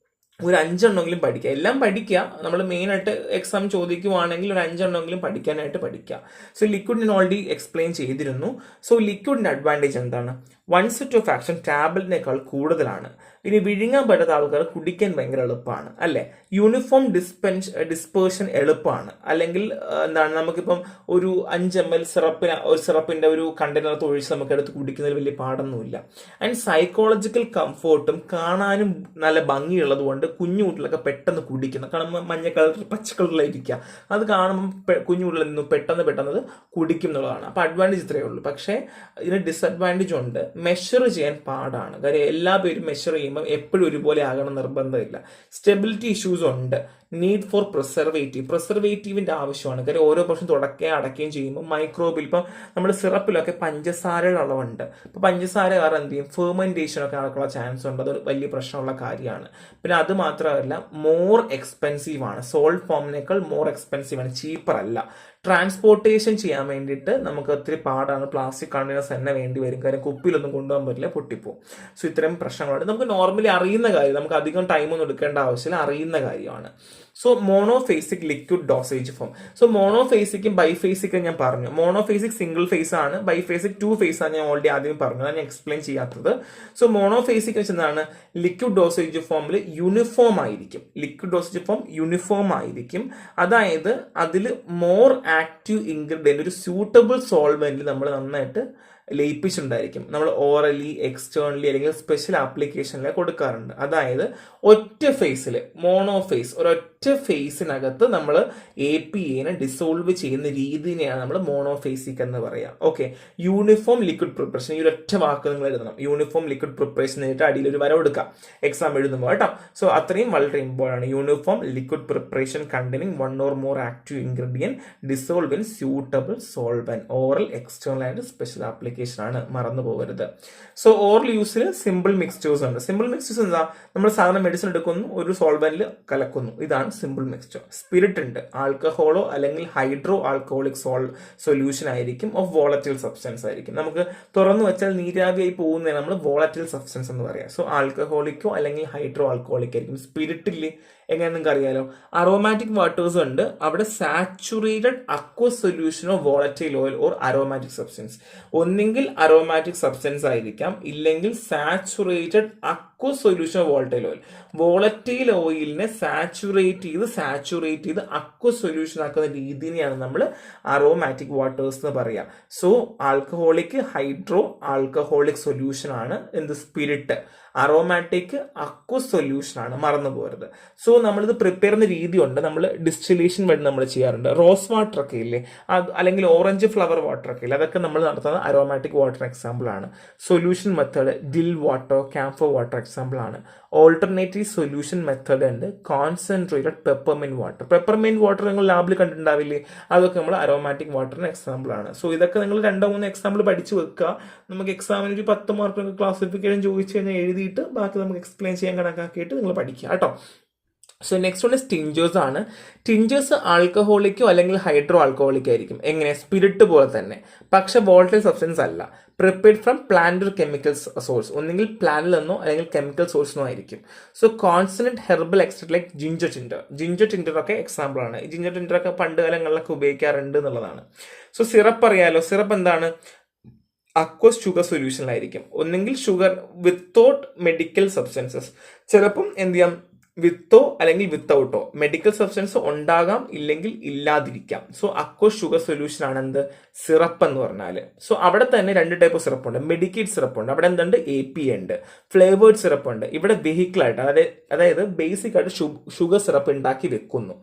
ഒരു 5 എണ്ണമെങ്കിലും പഠിക്കുക. എല്ലാം പഠിക്കുക, നമ്മൾ മെയിനായിട്ട് എക്സാം ചോദിക്കുവാണെങ്കിൽ ഒരു 5 എണ്ണമെങ്കിലും പഠിക്കാനായിട്ട് പഠിക്കുക. സോ ലിക്വിഡ് ഞാൻ ഓൾറെഡി എക്സ്പ്ലെയിൻ ചെയ്തിരുന്നു. സോ ലിക്വിഡിന്റെ അഡ്വാൻറ്റേജ് എന്താണ്? വൺ സെറ്റ് ഓഫ് ആക്ഷൻ ടാബ്ലറ്റിനേക്കാൾ കൂടുതലാണ്. ഇനി വിഴുങ്ങാൻ പറ്റാത്ത ആൾക്കാർ കുടിക്കാൻ ഭയങ്കര എളുപ്പമാണ് അല്ലേ. യൂണിഫോം ഡിസ്പേർഷൻ എളുപ്പമാണ്. അല്ലെങ്കിൽ എന്താണ്, നമുക്കിപ്പം ഒരു 5 ml സിറപ്പിന്റെ ഒരു കണ്ടെയ്നർ ഒഴിച്ച് നമുക്ക് എടുത്ത് കുടിക്കുന്നതിൽ വലിയ പാടൊന്നുമില്ല. ആൻഡ് സൈക്കോളജിക്കൽ കംഫോർട്ടും കാണാനും നല്ല ഭംഗിയുള്ളത് കൊണ്ട് കുഞ്ഞു കുട്ടികളൊക്കെ പെട്ടെന്ന് കുടിക്കുന്നു. കാണുമ്പോൾ മഞ്ഞ കളർ പച്ച കളറിലായിരിക്കുക, അത് കാണുമ്പോൾ കുഞ്ഞു കുട്ടികളിൽ നിന്ന് പെട്ടെന്ന് അത് കുടിക്കും എന്നുള്ളതാണ്. അപ്പോൾ അഡ്വാൻറ്റേജ് ഇത്രയേ ഉള്ളൂ. പക്ഷേ ഇതിന് ഡിസഡ്വാൻറ്റേജ് ഉണ്ട്. മെഷർ ചെയ്യാൻ പാടാണ്. കാര്യം എല്ലാ പേരും മെഷർ ചെയ്യുമ്പോൾ എപ്പോഴും ഒരുപോലെ ആകണം നിർബന്ധമില്ല. സ്റ്റെബിലിറ്റി ഇഷ്യൂസ് ഉണ്ട്. നീഡ് ഫോർ പ്രിസർവേറ്റീവിന്റെ ആവശ്യമാണ്. കാര്യം ഓരോ പ്രാവശ്യം തുടക്കുകയും അടക്കുകയും ചെയ്യുമ്പോൾ മൈക്രോബിൽ ഇപ്പം നമ്മുടെ സിറപ്പിലൊക്കെ പഞ്ചസാരയുടെ അളവുണ്ട്. ഇപ്പൊ പഞ്ചസാര കാരണം എന്ത് ചെയ്യും, ഫെർമെന്റേഷൻ ഒക്കെ നടക്കാനുള്ള ചാൻസ് ഉണ്ട്. അത് വലിയ പ്രശ്നമുള്ള കാര്യമാണ്. പിന്നെ അത് മാത്രമല്ല മോർ എക്സ്പെൻസീവ് ആണ്. സോൾട്ട് ഫോമിനേക്കാൾ മോർ എക്സ്പെൻസീവ് ആണ്, ചീപ്പർ അല്ല. ട്രാൻസ്പോർട്ടേഷൻ ചെയ്യാൻ വേണ്ടിയിട്ട് നമുക്ക് ഒത്തിരി പാടാണ്. പ്ലാസ്റ്റിക് കണ്ടെയ്നേഴ്സ് തന്നെ വേണ്ടി വരും. കാര്യം കുപ്പിയിലൊന്നും കൊണ്ടുപോകാൻ പറ്റില്ല, പൊട്ടിപ്പോവും. സോ ഇത്രയും പ്രശ്നങ്ങളുണ്ട്. നമുക്ക് നോർമലി അറിയുന്ന കാര്യം, നമുക്ക് അധികം ടൈമൊന്നും എടുക്കേണ്ട ആവശ്യമില്ല, അറിയുന്ന കാര്യമാണ്. So monophasic liquid dosage form. So മോണോഫേസിക്കും ബൈഫേസിക്കും ഞാൻ പറഞ്ഞു. മോണോഫേസിക് സിംഗിൾ ഫേസ് ആണ്, ബൈഫേസിക് 2 ഫേസ് ആണ്. ഞാൻ ഓൾറെഡി ആദ്യം പറഞ്ഞു, ഞാൻ എക്സ്പ്ലെയിൻ ചെയ്യാത്തത്. സോ മോണോഫേസിക് വെച്ചെന്താണ്, ലിക്വിഡ് ഡോസേജ് ഫോമിൽ യൂണിഫോം ആയിരിക്കും. ലിക്വിഡ് ഡോസേജ് ഫോം യൂണിഫോം ആയിരിക്കും. അതായത് അതിൽ മോർ ആക്റ്റീവ് ഇൻഗ്രീഡിയന്റ്, ഒരു സ്യൂട്ടബിൾ സോൾവെന്റ് നമ്മൾ നന്നായിട്ട് ലയിപ്പിച്ചിട്ടുണ്ടായിരിക്കും. നമ്മൾ ഓറലി, എക്സ്റ്റേണലി അല്ലെങ്കിൽ സ്പെഷ്യൽ ആപ്ലിക്കേഷനിൽ കൊടുക്കാറുണ്ട്. അതായത് ഒറ്റ ഫേസിൽ, മോണോഫേസ്, ഒരൊറ്റ ഫേസിനകത്ത് നമ്മൾ APAനെ ഡിസോൾവ് ചെയ്യുന്ന രീതിനെയാണ് നമ്മൾ മോണോഫേസിക് എന്ന് പറയാം. ഓക്കെ, യൂണിഫോം ലിക്വിഡ് പ്രിപ്പറേഷൻ, ഈ ഒരൊറ്റ വാക്ക് നിങ്ങൾ എഴുതണം. യൂണിഫോം ലിക്വിഡ് പ്രിപ്പറേഷൻ എന്നിട്ട് അടിയിൽ ഒരു വര കൊടുക്കാം എക്സാം എഴുതുമ്പോൾ കേട്ടോ. സോ അത്രയും വളരെ ഇമ്പോർട്ടൻ്റ് ആണ്. Uniform liquid preparation containing 1 or more active ingredient dissolve in suitable solvent, oral, external and special application ആണ്, മറന്നു പോകരുത്. സോ ഓറൽ യൂസിൽ സിമ്പിൾ മിക്സ്ചേഴ്സ് ഉണ്ട്. സിമ്പിൾ മിക്സ്ചേഴ്സ് എന്താ, നമ്മൾ സാധാരണ മെഡിസിൻ എടുക്കുന്നു, ഒരു സോൾവെന്റിൽ കലക്കുന്നു, ഇതാണ് സിമ്പിൾ മിക്സ്ചർ. സ്പിരിറ്റ് ഉണ്ട്, ആൽക്കഹോളോ അല്ലെങ്കിൽ ഹൈഡ്രോ ആൽക്കഹോളിക് സൊല്യൂഷൻ ആയിരിക്കും, ഓഫ് വോളറ്റൈൽ സബ്സ്റ്റൻസ് ആയിരിക്കും. നമുക്ക് തുറന്നു വെച്ചാൽ നീരാവിയായി പോകുന്നതിന് നമ്മൾ വോളറ്റൈൽ സബ്സ്റ്റൻസ് എന്ന് പറയാം. സോ ആൽക്കഹോളിക്കോ അല്ലെങ്കിൽ ഹൈഡ്രോ ആൽക്കഹോളിക് ആയിരിക്കും. സ്പിരിറ്റിൽ എങ്ങനെ നിങ്ങൾക്ക് അറിയാലോ, അറോമാറ്റിക് വാട്ടേഴ്സ് ഉണ്ട്, അവിടെ saturated aqueous solution of volatile oil or aromatic substance. ഒന്നെങ്കിൽ അറോമാറ്റിക് സബ്സ്റ്റൻസ് ആയിരിക്കാം, ഇല്ലെങ്കിൽ saturated aqueous solution of volatile oil. Volatile ഓയിലിനെ സാച്ചുറേറ്റ് ചെയ്ത് അക്വസ് സൊല്യൂഷൻ ആക്കുന്ന രീതിനെയാണ് നമ്മൾ അറോമാറ്റിക് വാട്ടേഴ്സ് എന്ന് പറയാം. So alcoholic hydro alcoholic solution ആണ് എന്ത്, സ്പിരിറ്റ്. അറോമാറ്റിക് അക്വസ് സൊല്യൂഷൻ ആണ്, മറന്നു പോകരുത്. സോ നമ്മളിത് പ്രിപ്പയർ ചെയ്യുന്ന രീതിയുണ്ട്. നമ്മൾ ഡിസ്റ്റിലേഷൻ വഴി നമ്മൾ ചെയ്യാറുണ്ട്. റോസ് വാട്ടർ ഒക്കെ ഇല്ലേ, അത് അല്ലെങ്കിൽ ഓറഞ്ച് ഫ്ലവർ വാട്ടർ ഒക്കെ ഇല്ലേ, അതൊക്കെ നമ്മൾ നടത്തുന്നത് അറോമാറ്റിക് വാട്ടർ എക്സാമ്പിൾ ആണ്. Solution method dill water, camphor water example ആണ്. ഓൾട്ടർനേറ്റീവ് സൊല്യൂഷൻ മെത്തേഡ് ഉണ്ട്, concentrated peppermint water. Peppermint water നിങ്ങൾ ലാബിൽ കണ്ടിട്ടുണ്ടാവില്ലേ, അതൊക്കെ നമ്മൾ അറോമാറ്റിക് വാട്ടറിന് എക്സാമ്പിൾ ആണ്. സോ ഇതൊക്കെ നിങ്ങൾ 2-3 എക്സാമ്പിൾ പഠിച്ചു വെക്കുക. നമുക്ക് എക്സാമിന് ഒരു 10 മാർക്ക് ക്ലാസിഫിക്കേഷൻ ചോദിച്ചു കഴിഞ്ഞാൽ എഴുതിയിട്ട് ബാക്കി നമുക്ക് എക്സ്പ്ലെയിൻ ചെയ്യാൻ കണക്കാക്കിയിട്ട് നിങ്ങൾ പഠിക്കുക കേട്ടോ. സോ നെക്സ്റ്റ് വൺ ടിഞ്ചേഴ്സ് ആണ്. ടിഞ്ചേഴ്സ് ആൽക്കഹോളിക്കോ അല്ലെങ്കിൽ ഹൈഡ്രോ ആൽക്കഹോളിക്കോ ആയിരിക്കും. എങ്ങനെ, സ്പിരിറ്റ് പോലെ തന്നെ, പക്ഷെ വോളറ്റൈൽ സബ്സ്റ്റൻസ് അല്ല. Prepared from plant or chemical source, ഒന്നെങ്കിൽ പ്ലാന്റിൽ നിന്നോ അല്ലെങ്കിൽ കെമിക്കൽ സോഴ്സിനോ ആയിരിക്കും. So concentrate herbal extract like ginger Tinder ഒക്കെ എക്സാമ്പിൾ ആണ്. ഈ ജിഞ്ചർ ടിൻഡർ ഒക്കെ പണ്ട് കാലങ്ങളിലൊക്കെ ഉപയോഗിക്കാറുണ്ട് എന്നുള്ളതാണ്. സോ സിറപ്പ് അറിയാലോ, സിറപ്പ് എന്താണ്, അക്വസ് ഷുഗർ സൊല്യൂഷനിലായിരിക്കും. ഒന്നെങ്കിൽ ഷുഗർ വിത്തൗട്ട് മെഡിക്കൽ സബ്സ്റ്റൻസസ്, ചിലപ്പം എന്ത് ചെയ്യാം, വിത്തോ അല്ലെങ്കിൽ വിത്തൗട്ടോ മെഡിക്കൽ സബ്സ്റ്റൻസ് ഉണ്ടാകാം, ഇല്ലെങ്കിൽ ഇല്ലാതിരിക്കാം. സോ അക്വസ് ഷുഗർ സൊല്യൂഷൻ ആണ് എന്ത്, സിറപ്പ് എന്ന് പറഞ്ഞാൽ. സോ അവിടെ തന്നെ 2 ടൈപ്പ് സിറപ്പ് ഉണ്ട്. മെഡിക്കേറ്റ് സിറപ്പ് ഉണ്ട്, അവിടെ എന്തുണ്ട്, APA ഉണ്ട്. ഫ്ലേവേർഡ് സിറപ്പ് ഉണ്ട്, ഇവിടെ വെഹിക്കിളായിട്ട്, അതായത് ബേസിക് ആയിട്ട് ഷുഗർ സിറപ്പ് ഉണ്ടാക്കി വെക്കുന്നു.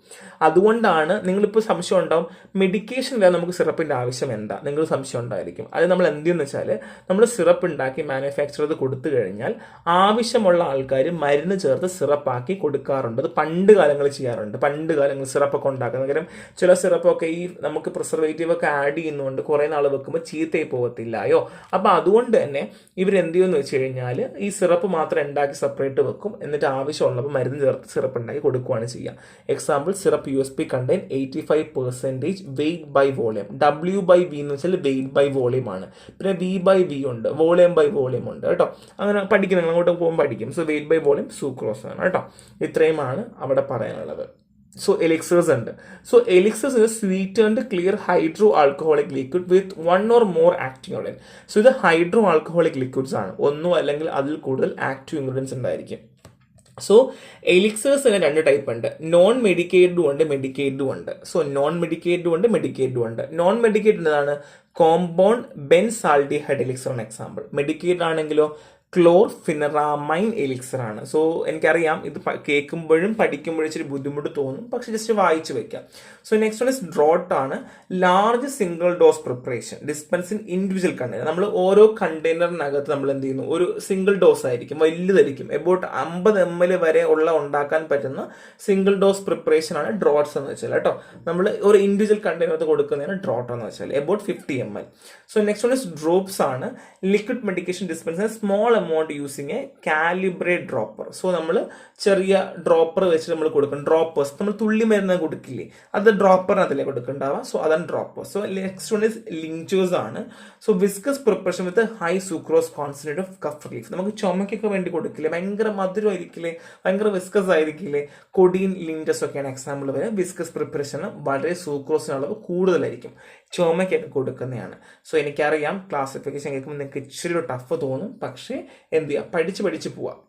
അതുകൊണ്ടാണ് നിങ്ങളിപ്പോൾ സംശയം ഉണ്ടാവും, മെഡിക്കേഷൻ ഇല്ലാതെ നമുക്ക് സിറപ്പിന്റെ ആവശ്യം എന്താ, നിങ്ങൾ സംശയം ഉണ്ടായിരിക്കും. അത് നമ്മൾ എന്തെന്ന് വെച്ചാൽ, നമ്മൾ സിറപ്പ് ഉണ്ടാക്കി മാനുഫാക്ചർ ചെയ്ത് കൊടുത്തു കഴിഞ്ഞാൽ ആവശ്യമുള്ള ആൾക്കാർ മരുന്ന് ചേർത്ത് സിറപ്പാക്കി കൊടുക്കാറുണ്ട്. അത് പണ്ട് കാലങ്ങളിൽ ചെയ്യാറുണ്ട്. പണ്ട് കാലങ്ങളിൽ സിറപ്പൊക്കെ ഉണ്ടാക്കുന്നത്, കാരണം ചില സിറപ്പൊക്കെ ഈ നമുക്ക് പ്രിസർവേറ്റീവ് ഒക്കെ ആഡ് ചെയ്യുന്നതുകൊണ്ട് കുറെ നാൾ വെക്കുമ്പോൾ ചീത്തയായി പോകത്തില്ലായോ. അപ്പൊ അതുകൊണ്ട് തന്നെ ഇവരെന്ത് ചെയ്യുമെന്ന് വെച്ച് കഴിഞ്ഞാൽ ഈ സിറപ്പ് മാത്രം ഉണ്ടാക്കി സെപ്പറേറ്റ് വെക്കും, എന്നിട്ട് ആവശ്യമുള്ളപ്പോൾ മരുന്ന് ചേർത്ത് സിറപ്പ് ഉണ്ടാക്കി കൊടുക്കുകയാണ് ചെയ്യുക. Example, syrup USP contain 85% weight by volume. W/V എന്ന് വെച്ചാൽ വെയിറ്റ് ബൈ വോളിയം ആണ്. പിന്നെ V/V ഉണ്ട്, വോളിയം ബൈ വോളിയം ഉണ്ട് കേട്ടോ. അങ്ങനെ പഠിക്കും, നിങ്ങൾ അങ്ങോട്ട് പോകുമ്പോൾ പഠിക്കും. So weight by volume sucrose ആണ് കേട്ടോ. ഇത്രയുമാണ് അവിടെ പറയാനുള്ളത്. സോ എലിക്സേഴ്സ് ഉണ്ട്. So elixirs is sweetened clear hydro alcoholic liquid with 1 or more active ingredient. So ഇത് ഹൈഡ്രോ ആൽക്കഹോളിക് ലിക്വിഡ്സ് ആണ്, ഒന്നോ അല്ലെങ്കിൽ അതിൽ കൂടുതൽ ആക്റ്റീവ് ഇൻഗ്രീഡിയൻസ് ഉണ്ടായിരിക്കും. സോ എലിക്സേഴ്സ് തന്നെ 2 ടൈപ്പ് ഉണ്ട്. നോൺ മെഡിക്കേറ്റഡും ഉണ്ട്, മെഡിക്കേറ്റഡും ഉണ്ട്. സോ നോൺ മെഡിക്കേറ്റഡും ഉണ്ട്, മെഡിക്കേറ്റഡും ഉണ്ട്. നോൺ മെഡിക്കേറ്റഡ് എന്താണ്, കോമ്പൗണ്ട് ബെൻസാൽഡിഹൈഡ് എലിക്സർ ആണ് എക്സാമ്പിൾ. മെഡിക്കേറ്റഡ് ആണെങ്കിലോ ക്ലോർഫിനറാമൈൻ എലിക്സർ ആണ്. സോ എനിക്കറിയാം ഇത് കേൾക്കുമ്പോഴും പഠിക്കുമ്പോഴും ഇച്ചിരി ബുദ്ധിമുട്ട് തോന്നും, പക്ഷെ ജസ്റ്റ് വായിച്ചു വെക്കാം. So next one is draught ആണ്. Large single dose preparation dispense in individual container. നമ്മൾ ഓരോ കണ്ടെയ്നറിനകത്ത് നമ്മൾ എന്ത് ചെയ്യുന്നു, ഒരു സിംഗിൾ ഡോസ് ആയിരിക്കും, വലുതായിരിക്കും, എബൌട്ട് 50 ml വരെ ഉണ്ടാക്കാൻ പറ്റുന്ന സിംഗിൾ ഡോസ് പ്രിപ്പറേഷൻ ആണ് ഡ്രോട്ട്സ് എന്ന് വെച്ചാൽ കേട്ടോ. നമ്മൾ ഒരു ഇൻഡിവിജ്വൽ കണ്ടെയ്നർ കൊടുക്കുന്നതിന് ഡ്രോട്ട് എന്ന് വെച്ചാൽ about 50 ml. So next one is drops ആണ്. Liquid medication dispense small amount using a calibrate dropper. So നമ്മൾ ചെറിയ ഡ്രോപ്പർ വെച്ച് നമ്മൾ കൊടുക്കും. ഡ്രോപ്പേഴ്സ് നമ്മൾ തുള്ളി മരുന്ന് കൊടുക്കില്ലേ, അത് ഡ്രോപ്പറിനകത്തില്ലേ കൊടുക്കുന്നുണ്ടാവുക. സോ അതാണ് dropper. So next one is linctuses ആണ്. So viscous preparation with high sucrose concentrate of cough relief. നമുക്ക് ചുമക്കൊക്കെ വേണ്ടി കൊടുക്കില്ലേ, ഭയങ്കര മധുരമായിരിക്കില്ലേ, ഭയങ്കര വിസ്കസ് ആയിരിക്കില്ലേ, കൊടീൻ ലിഞ്ചസ് ഒക്കെയാണ് എക്സാമ്പിൾ വരെ. വിസ്കസ് പ്രിപ്പറേഷന് വളരെ സൂക്രോസിന് അളവ് കൂടുതലായിരിക്കും, ചുമക്കൊക്കെ കൊടുക്കുന്നതാണ്. സോ എനിക്കറിയാം ക്ലാസിഫിക്കേഷൻ കേൾക്കുമ്പോൾ നിങ്ങൾക്ക് ഇച്ചിരി ടഫ് തോന്നും, പക്ഷേ എന്ത് ചെയ്യുക, പഠിച്ച് പോവാം.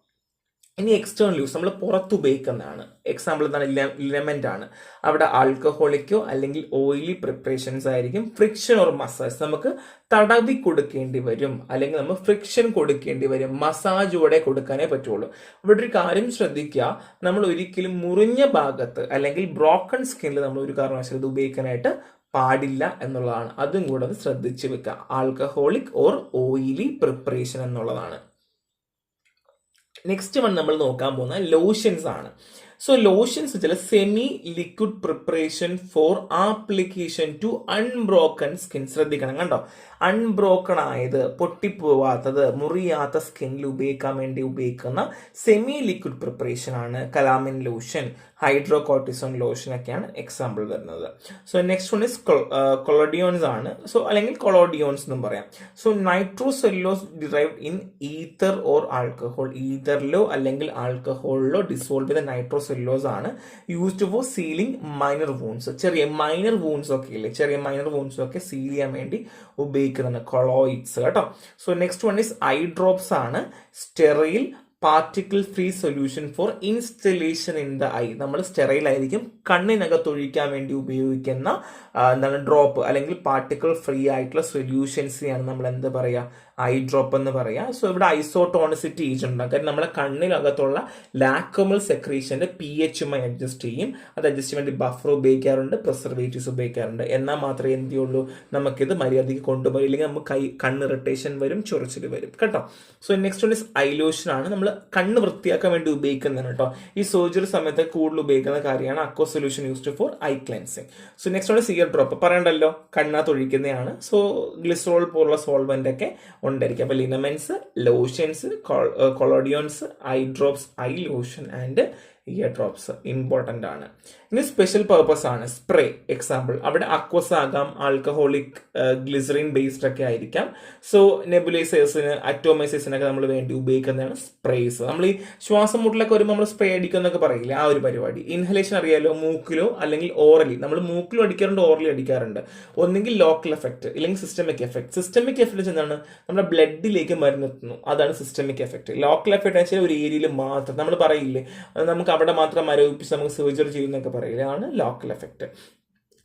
ഇനി എക്സ്റ്റേണൽ യൂസ് നമ്മൾ പുറത്ത് ഉപയോഗിക്കുന്നതാണ്. എക്സാമ്പിൾ എന്താണ്, ലിനമെന്റ് ആണ്. അവിടെ ആൽക്കഹോളിക്കോ അല്ലെങ്കിൽ ഓയിലി പ്രിപ്പറേഷൻസ് ആയിരിക്കും. ഫ്രിക്ഷൻ ഓർ മസാജ്, നമുക്ക് തടവി കൊടുക്കേണ്ടി വരും, അല്ലെങ്കിൽ നമ്മൾ ഫ്രിക്ഷൻ കൊടുക്കേണ്ടി വരും, മസാജോടെ കൊടുക്കാനേ പറ്റുള്ളൂ. ഇവിടെ ഒരു കാര്യം ശ്രദ്ധിക്കുക, നമ്മൾ ഒരിക്കലും മുറിഞ്ഞ ഭാഗത്ത് അല്ലെങ്കിൽ ബ്രോക്കൺ സ്കിന്നിൽ നമ്മൾ ഒരു കാരണവശാലും ഇത് ഉപയോഗിക്കാനായിട്ട് പാടില്ല എന്നുള്ളതാണ്. അതും കൂടെ അത് ശ്രദ്ധിച്ച് വെക്കുക. ആൽക്കഹോളിക് ഓർ ഓയിലി പ്രിപ്പറേഷൻ എന്നുള്ളതാണ്. നെക്സ്റ്റ് വൺ നമ്മൾ നോക്കാൻ പോകുന്ന ലോഷൻസ് ആണ്. സോ ലോഷൻസ് വെച്ചാൽ semi liquid preparation for application to unbroken skin. ശ്രദ്ധിക്കണം കേട്ടോ, അൺബ്രോക്കൺ ആയത്, പൊട്ടിപ്പോവാത്തത്, മുറിയാത്ത സ്കിന്നിൽ ഉപയോഗിക്കാൻ വേണ്ടി ഉപയോഗിക്കുന്ന സെമി ലിക്വിഡ് പ്രിപ്പറേഷൻ ആണ് കലാമിൻ ലോഷൻ, ഹൈഡ്രോകോർട്ടിസോൺ ലോഷൻ ഒക്കെയാണ് എക്സാമ്പിൾ വരുന്നത്. So next one is collodions ആണ്. സോ അല്ലെങ്കിൽ കൊളോഡിയോൺസ് എന്നും പറയാം. So nitrocellulose derived in ether or alcohol. ഈതറിലോ അല്ലെങ്കിൽ ആൽക്കഹോളിലോ ഡിസോൾവ് ചെയ്ത നൈട്രോസെല്ലോസ് ആണ് used for sealing minor wounds. ചെറിയ മൈനർ വൂൺസ് ഒക്കെ ഇല്ലേ, ചെറിയ മൈനർ വൂൺസ് ഒക്കെ സീൽ ചെയ്യാൻ വേണ്ടി ഉപയോഗിക്കുന്നതാണ് കൊളോയിഡ്സ് കേട്ടോ. So next one is eye drops ആണ്. Sterile particle free solution for instillation in the eye. നമ്മൾ സ്റ്റെറൈൽ ആയിരിക്കും, കണ്ണിനകത്ത് ഒഴിക്കാൻ വേണ്ടി ഉപയോഗിക്കുന്ന എന്താണ് ഡ്രോപ്പ് അല്ലെങ്കിൽ പാർട്ടിക്കിൾ ഫ്രീ ആയിട്ടുള്ള സൊല്യൂഷൻസിനെയാണ് നമ്മൾ എന്ത് പറയുക, ഐ ഡ്രോപ്പ് എന്ന് പറയാം. സോ ഇവിടെ ഐസോട്ടോണിസിറ്റി ഏജ് ഉണ്ടാകും, കാര്യം നമ്മളെ കണ്ണിനകത്തുള്ള ലാക്രിമൽ സെക്രീഷന്റെ pHയുമായി അഡ്ജസ്റ്റ് ചെയ്യും. അത് അഡ്ജസ്റ്റ് വേണ്ടി ബഫർ ഉപയോഗിക്കാറുണ്ട്, പ്രിസർവേറ്റീവ്സ് ഉപയോഗിക്കാറുണ്ട്. എന്നാൽ മാത്രമേ എന്ത് ചെയ്യുള്ളൂ, നമുക്കിത് മര്യാദയ്ക്ക് കൊണ്ടുപോയി, ഇല്ലെങ്കിൽ നമുക്ക് കണ്ണ് ഇറിറ്റേഷൻ വരും, ചൊറിച്ചിൽ വരും കേട്ടോ. So next one is I lotion ആണ്. നമ്മൾ കണ്ണ് വൃത്തിയാക്കാൻ വേണ്ടി ഉപയോഗിക്കുന്നതാണ് കേട്ടോ. ഈ സർജറി സമയത്ത് കൂടുതൽ ഉപയോഗിക്കുന്ന കാര്യമാണ് aqua solution used for eye cleansing. So next one is ear drop. പറയണ്ടല്ലോ, കണ്ണാത്ത് ഒഴിക്കുന്നതാണ്. സോ ഗ്ലിസറോൾ പോലുള്ള സോൾവെന്റ് ഒക്കെ ഉണ്ടായിരിക്കും. അപ്പൊ liniments, lotions, collodions, eye drops, eye lotion and ear drops important ആണ്. ഇനി സ്പെഷ്യൽ പർപ്പസ് ആണ്. സ്പ്രേ എക്സാമ്പിൾ, അവിടെ അക്വസ് ആകാം, ആൽക്കഹോളിക് ഗ്ലിസറിൻ ബേസ്ഡ് ഒക്കെ ആയിരിക്കാം. സോ നെബുലൈസേഴ്സിന്, അറ്റോമൈസേഴ്സിനൊക്കെ നമ്മൾ വേണ്ടി ഉപയോഗിക്കുന്നതാണ് സ്പ്രേസ്. നമ്മൾ ഈ ശ്വാസം മുട്ടലൊക്കെ വരുമ്പോൾ നമ്മൾ സ്പ്രേ അടിക്കുന്നൊക്കെ പറയില്ലേ, ആ ഒരു പരിപാടി. ഇൻഹലേഷൻ അറിയാലോ, മൂക്കിലോ അല്ലെങ്കിൽ ഓറലി. നമ്മൾ മൂക്കിലും അടിക്കാറുണ്ട്, ഓറലി അടിക്കാറുണ്ട്. ഒന്നെങ്കിൽ ലോക്കൽ എഫക്ട് ഇല്ലെങ്കിൽ സിസ്റ്റമിക് എഫക്ട്. സിസ്റ്റമിക് എഫക്ട് എന്താണ്, നമ്മുടെ ബ്ലഡിലേക്ക് മരുന്നെത്തുന്നു, അതാണ് സിസ്റ്റമിക് എഫക്ട്. ലോക്കൽ എഫക്ട് വെച്ചാൽ ഒരു ഏരിയയിൽ മാത്രം, നമ്മൾ പറയില്ലേ നമുക്ക് അവിടെ മാത്രം മരവിപ്പിച്ച് നമുക്ക് സർജറി ചെയ്യുന്നൊക്കെ പറയില്ലാണ് ലോക്കൽ എഫക്ട്.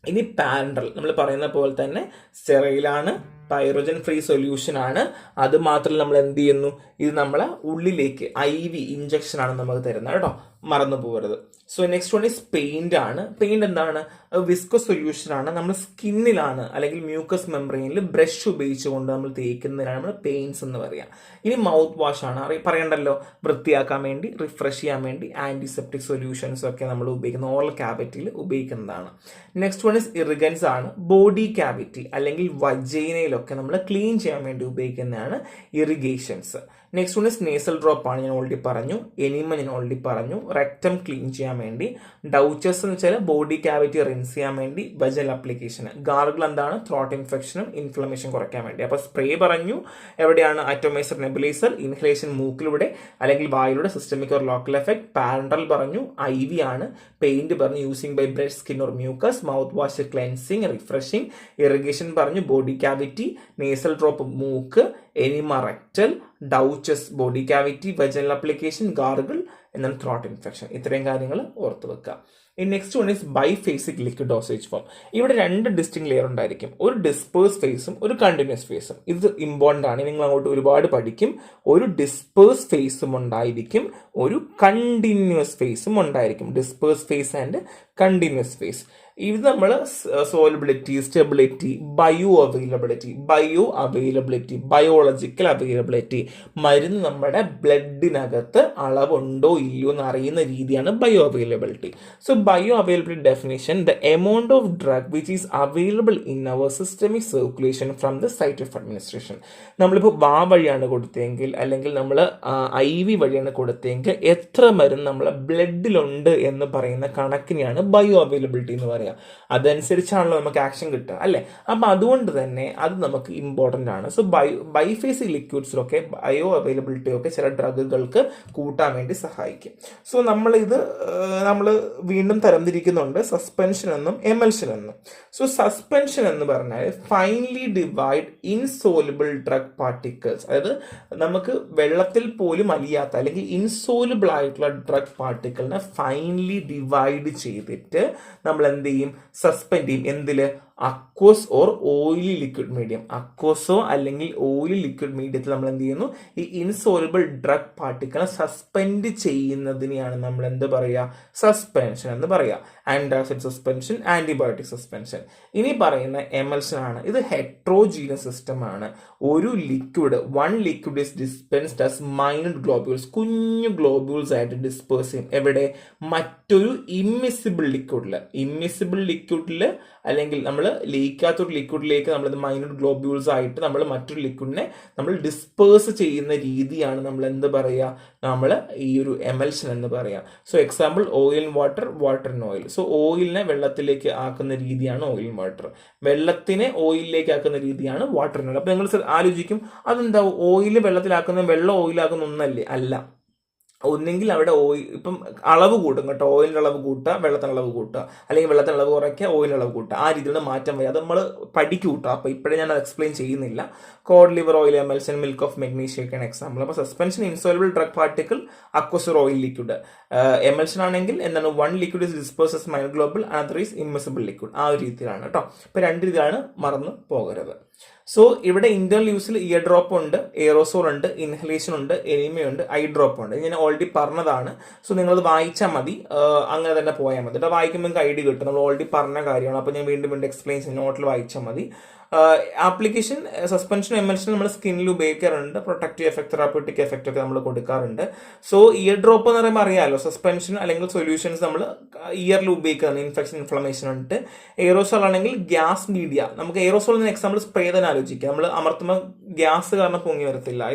ഇനി പാരന്റൽ, നമ്മൾ പറയുന്ന പോലെ തന്നെ സ്റ്റെറൈലാണ്, പൈറോജൻ ഫ്രീ സൊല്യൂഷൻ ആണ്. അത് മാത്രമല്ല നമ്മൾ എന്ത് ചെയ്യുന്നു, ഇത് നമ്മളെ ഉള്ളിലേക്ക് IV ഇഞ്ചക്ഷൻ ആണ് നമുക്ക് തരുന്നത് കേട്ടോ, മറന്നു പോകരുത്. So next one is paint ആണ്. പെയിന്റ് എന്താണ്, വിസ്കോ സൊല്യൂഷൻ ആണ്. നമ്മൾ സ്കിന്നിലാണ് അല്ലെങ്കിൽ മ്യൂക്കസ് മെംബ്രെയിനിൽ ബ്രഷ് ഉപയോഗിച്ചുകൊണ്ട് നമ്മൾ തേക്കുന്നതിനാണ് നമ്മൾ പെയിന്റ്സ് എന്ന് പറയാം. ഇനി മൗത്ത് വാഷ് ആണ്. പറയണ്ടല്ലോ, വൃത്തിയാക്കാൻ വേണ്ടി, റിഫ്രഷ് ചെയ്യാൻ വേണ്ടി ആന്റിസെപ്റ്റിക് സൊല്യൂഷൻസ് ഒക്കെ നമ്മൾ ഉപയോഗിക്കുന്ന ഓറൽ ക്യാവിറ്റിയിൽ ഉപയോഗിക്കുന്നതാണ്. നെക്സ്റ്റ് വൺ ഈസ് ഇറിഗൻസ് ആണ്. ബോഡി ക്യാവിറ്റി അല്ലെങ്കിൽ വജൈനയിലൊക്കെ നമ്മൾ ക്ലീൻ ചെയ്യാൻ വേണ്ടി ഉപയോഗിക്കുന്നതാണ് irrigations. Next one is nasal drop ആണ്, ഞാൻ ഓൾറെഡി പറഞ്ഞു. എനിമ ഞാൻ ഓൾറെഡി പറഞ്ഞു, റെക്ടം ക്ലീൻ ചെയ്യാൻ വേണ്ടി. ഡൗച്ചസ് എന്ന് വെച്ചാൽ ബോഡി ക്യാവിറ്റി റിൻസ് ചെയ്യാൻ വേണ്ടി വജൽ അപ്ലിക്കേഷൻ. ഗാർഗിൾ എന്താണ്, ത്രോട്ട് ഇൻഫെക്ഷനും ഇൻഫ്ലമേഷൻ കുറയ്ക്കാൻ വേണ്ടി. അപ്പോൾ സ്പ്രേ പറഞ്ഞു, എവിടെയാണ് അറ്റോമൈസർ, നെബുലൈസർ, ഇൻഹലേഷൻ മൂക്കിലൂടെ അല്ലെങ്കിൽ വായിലൂടെ, systemic or local effect. Parenteral പറഞ്ഞു, IV ആണ്. പെയിന്റ് പറഞ്ഞു, using by brush, skin or mucus. Mouth wash cleansing, refreshing. Irrigation പറഞ്ഞു, ബോഡി ക്യാവിറ്റി. നേസൽ ഡ്രോപ്പ് മൂക്ക്. Enema rectal. Douches body cavity, vaginal application, gargle, എന്നാൽ throat infection. ഇത്രയും കാര്യങ്ങൾ ഓർത്ത് വെക്കുക. Next one is biphasic liquid dosage form. ഇവിടെ രണ്ട് distinct layer ഉണ്ടായിരിക്കും, ഒരു ഡിസ്പേഴ്സ് ഫേസും ഒരു കണ്ടിന്യൂസ് ഫേസും. ഇത് ഇമ്പോർട്ടൻ്റ് ആണ്, നിങ്ങൾ അങ്ങോട്ട് ഒരുപാട് പഠിക്കും. ഒരു ഡിസ്പേഴ്സ് ഫേസും ഉണ്ടായിരിക്കും, ഒരു കണ്ടിന്യൂസ് ഫേസും ഉണ്ടായിരിക്കും. Disperse phase and continuous phase. ഇത് നമ്മൾ solubility, stability, bio availability, biological availability, മരുന്ന് നമ്മുടെ ബ്ലഡിനകത്ത് അളവുണ്ടോ ഇല്ലയോ എന്ന് അറിയുന്ന രീതിയാണ് bio availability. So bio availability definition: the amount of drug which is available in our systemic circulation from the site of administration. നമ്മളിപ്പോൾ വഴിയാണ് കൊടുത്തതെങ്കിൽ, അല്ലെങ്കിൽ നമ്മൾ IV വഴിയാണ് കൊടുത്തതെങ്കിൽ എത്ര മരുന്ന് നമ്മളെ ബ്ലഡിലുണ്ട് എന്ന് പറയുന്ന കണക്കിനെയാണ് ബയോ അവൈലബിലിറ്റി എന്ന് പറയുക. അതനുസരിച്ചാണല്ലോ നമുക്ക് ആക്ഷൻ കിട്ടുക, അല്ലേ? അപ്പം അതുകൊണ്ട് തന്നെ അത് നമുക്ക് ഇമ്പോർട്ടൻ്റ് ആണ്. സോ ബൈഫേസിക് ലിക്വിഡ്സിലൊക്കെ ബയോ അവൈലബിലിറ്റി ഒക്കെ ചില ഡ്രഗുകൾക്ക് കൂട്ടാൻ വേണ്ടി സഹായിക്കും. സോ നമ്മൾ വീണ്ടും തരംതിരിക്കുന്നുണ്ട്, സസ്പെൻഷൻ എന്നും എമൽഷൻ എന്നും. സോ സസ്പെൻഷൻ എന്ന് പറഞ്ഞാൽ finely divide insoluble drug particles, അതായത് നമുക്ക് വെള്ളത്തിൽ പോലും അലിയാത്ത അല്ലെങ്കിൽ ഇൻസോലുബിൾ ആയിട്ടുള്ള ഡ്രഗ് പാർട്ടിക്കിളിനെ ഫൈൻലി ഡിവൈഡ് ചെയ്തിട്ട് നമ്മൾ എന്ത് ചെയ്യും? സസ്പെൻഡ് ചെയ്യും. എന്തില്? Aqueous or oily liquid medium. അക്വസോ അല്ലെങ്കിൽ ഓയിലി ലിക്വിഡ് മീഡിയത്തിൽ നമ്മൾ എന്ത് ചെയ്യുന്നു? ഈ ഇൻസോലുബിൾ ഡ്രഗ് പാർട്ടിക്കിളെ സസ്പെൻഡ് ചെയ്യുന്നതിനെയാണ് നമ്മൾ എന്ത് പറയുക? സസ്പെൻഷൻ എന്ന് പറയുക. Antacid suspension, antibiotic suspension. ഇനി പറയുന്ന എമൽഷൻ ആണ്. ഇത് ഹെട്രോജീനസ് സിസ്റ്റം ആണ്. ഒരു one liquid is dispensed as minute globules, കുഞ്ഞു ഗ്ലോബ്യൂൾസ് ആയിട്ട് ഡിസ്പേഴ്സ് ചെയ്യും. എവിടെ? മറ്റൊരു ഇമ്മിസിബിൾ ലിക്വിഡിൽ അല്ലെങ്കിൽ നമ്മൾ ലയിക്കാത്തൊരു ലിക്വിഡിലേക്ക് നമ്മളിത് മൈന്യൂട്ട് ഗ്ലോബ്യൂൾസ് ആയിട്ട് നമ്മൾ മറ്റൊരു ലിക്വിഡിനെ നമ്മൾ ഡിസ്പേഴ്സ് ചെയ്യുന്ന രീതിയാണ് നമ്മൾ എന്ത് പറയുക? നമ്മൾ ഈ ഒരു എമൽഷൻ എന്ന് പറയുക. So example oil in water, water in oil. So ഓയിലിനെ വെള്ളത്തിലേക്ക് ആക്കുന്ന രീതിയാണ് ഓയിൽ ഇൻ വാട്ടർ, വെള്ളത്തിനെ ഓയിലിലേക്ക് ആക്കുന്ന രീതിയാണ് വാട്ടർ ഇൻ ഓയിൽ. അപ്പൊ നിങ്ങൾ ആലോചിക്കും, അതെന്താ ഓയിൽ വെള്ളത്തിലാക്കുന്ന വെള്ളം ഓയിലാക്കുന്ന ഒന്നല്ലേ? അല്ല. ഒന്നെങ്കിൽ അവിടെ ഇപ്പം അളവ് കൂട്ടും കേട്ടോ, ഓയിലിൻ്റെ അളവ് കൂട്ടുക, വെള്ളത്തിൻ്റെ അളവ് കൂട്ടുക, അല്ലെങ്കിൽ വെള്ളത്തിൻ്റെ അളവ് കുറയ്ക്കുക, ഓയിലിൻ്റെ അളവ് കൂട്ടുക. ആ രീതിയിലുള്ള മാറ്റം വരും. അത് നമ്മൾ പഠിക്കും കേട്ടോ. അപ്പോൾ ഇപ്പോഴേ ഞാൻ അത് എക്സ്പ്ലെയിൻ ചെയ്യുന്നില്ല. Cod liver oil, emulsion, milk of magnesia ഒക്കെയാണ് എക്സാമ്പിൾ. അപ്പോൾ suspension insoluble drug particle, aqueous oil liquid. Emulsion ആണെങ്കിൽ എന്താണ്? One liquid is disperses minute global, another is immiscible liquid. ആ ഒരു രീതിയിലാണ് കേട്ടോ. ഇപ്പോൾ രണ്ട് രീതിയിലാണ്, മറന്നു പോകരുത്. സോ ഇവിടെ ഇന്റേണൽ യൂസിൽ ഇയർ ഡ്രോപ്പ് ഉണ്ട്, എയറോസോൾ ഉണ്ട്, ഇൻഹലേഷൻ ഉണ്ട്, എനിമയുണ്ട്, ഐ ഡ്രോപ്പ് ഉണ്ട്. ഞാൻ ഓൾറെഡി പറഞ്ഞതാണ്. സോ നിങ്ങളത് വായിച്ചാൽ മതി, അങ്ങനെ തന്നെ പോയാൽ മതി. വായിക്കുമ്പോൾ നിങ്ങൾക്ക് ഐഡിയ കിട്ടും. നമ്മൾ ഓൾറെഡി പറഞ്ഞ കാര്യമാണ്. അപ്പോൾ ഞാൻ വീണ്ടും എക്സ്പ്ലെയിൻ ചെയ്യും, നോട്ടിൽ വായിച്ചാൽ മതി. ആപ്ലിക്കേഷൻ സസ്പെൻഷൻ എമൽഷൻ നമ്മൾ സ്കിന്നിൽ ഉപയോഗിക്കാറുണ്ട്. പ്രൊട്ടക്റ്റീവ് എഫക്ട്, തെറാപ്യൂട്ടിക് എഫക്റ്റ് ഒക്കെ നമ്മൾ കൊടുക്കാറുണ്ട്. സോ ഇയർ ഡ്രോപ്പ് എന്ന് പറയുമ്പോൾ അറിയാമല്ലോ, സസ്പെൻഷൻ അല്ലെങ്കിൽ സൊല്യൂഷൻസ് നമ്മൾ ഇയറിൽ ഉപയോഗിക്കുന്നത്, ഇൻഫെക്ഷൻ, ഇൻഫ്ലമേഷൻ ഉണ്ട്. എയറോസോൾ ആണെങ്കിൽ ഗ്യാസ് മീഡിയ. നമുക്ക് എയറോസോൾ എന്ന എക്സാമ്പിൾ സ്പ്രേ തന്നെ ആലോചിക്കാം. നമ്മൾ അമർത്തുമ്പോൾ ഗ്യാസ് കാരണം പൊങ്ങി വരത്തില്ല.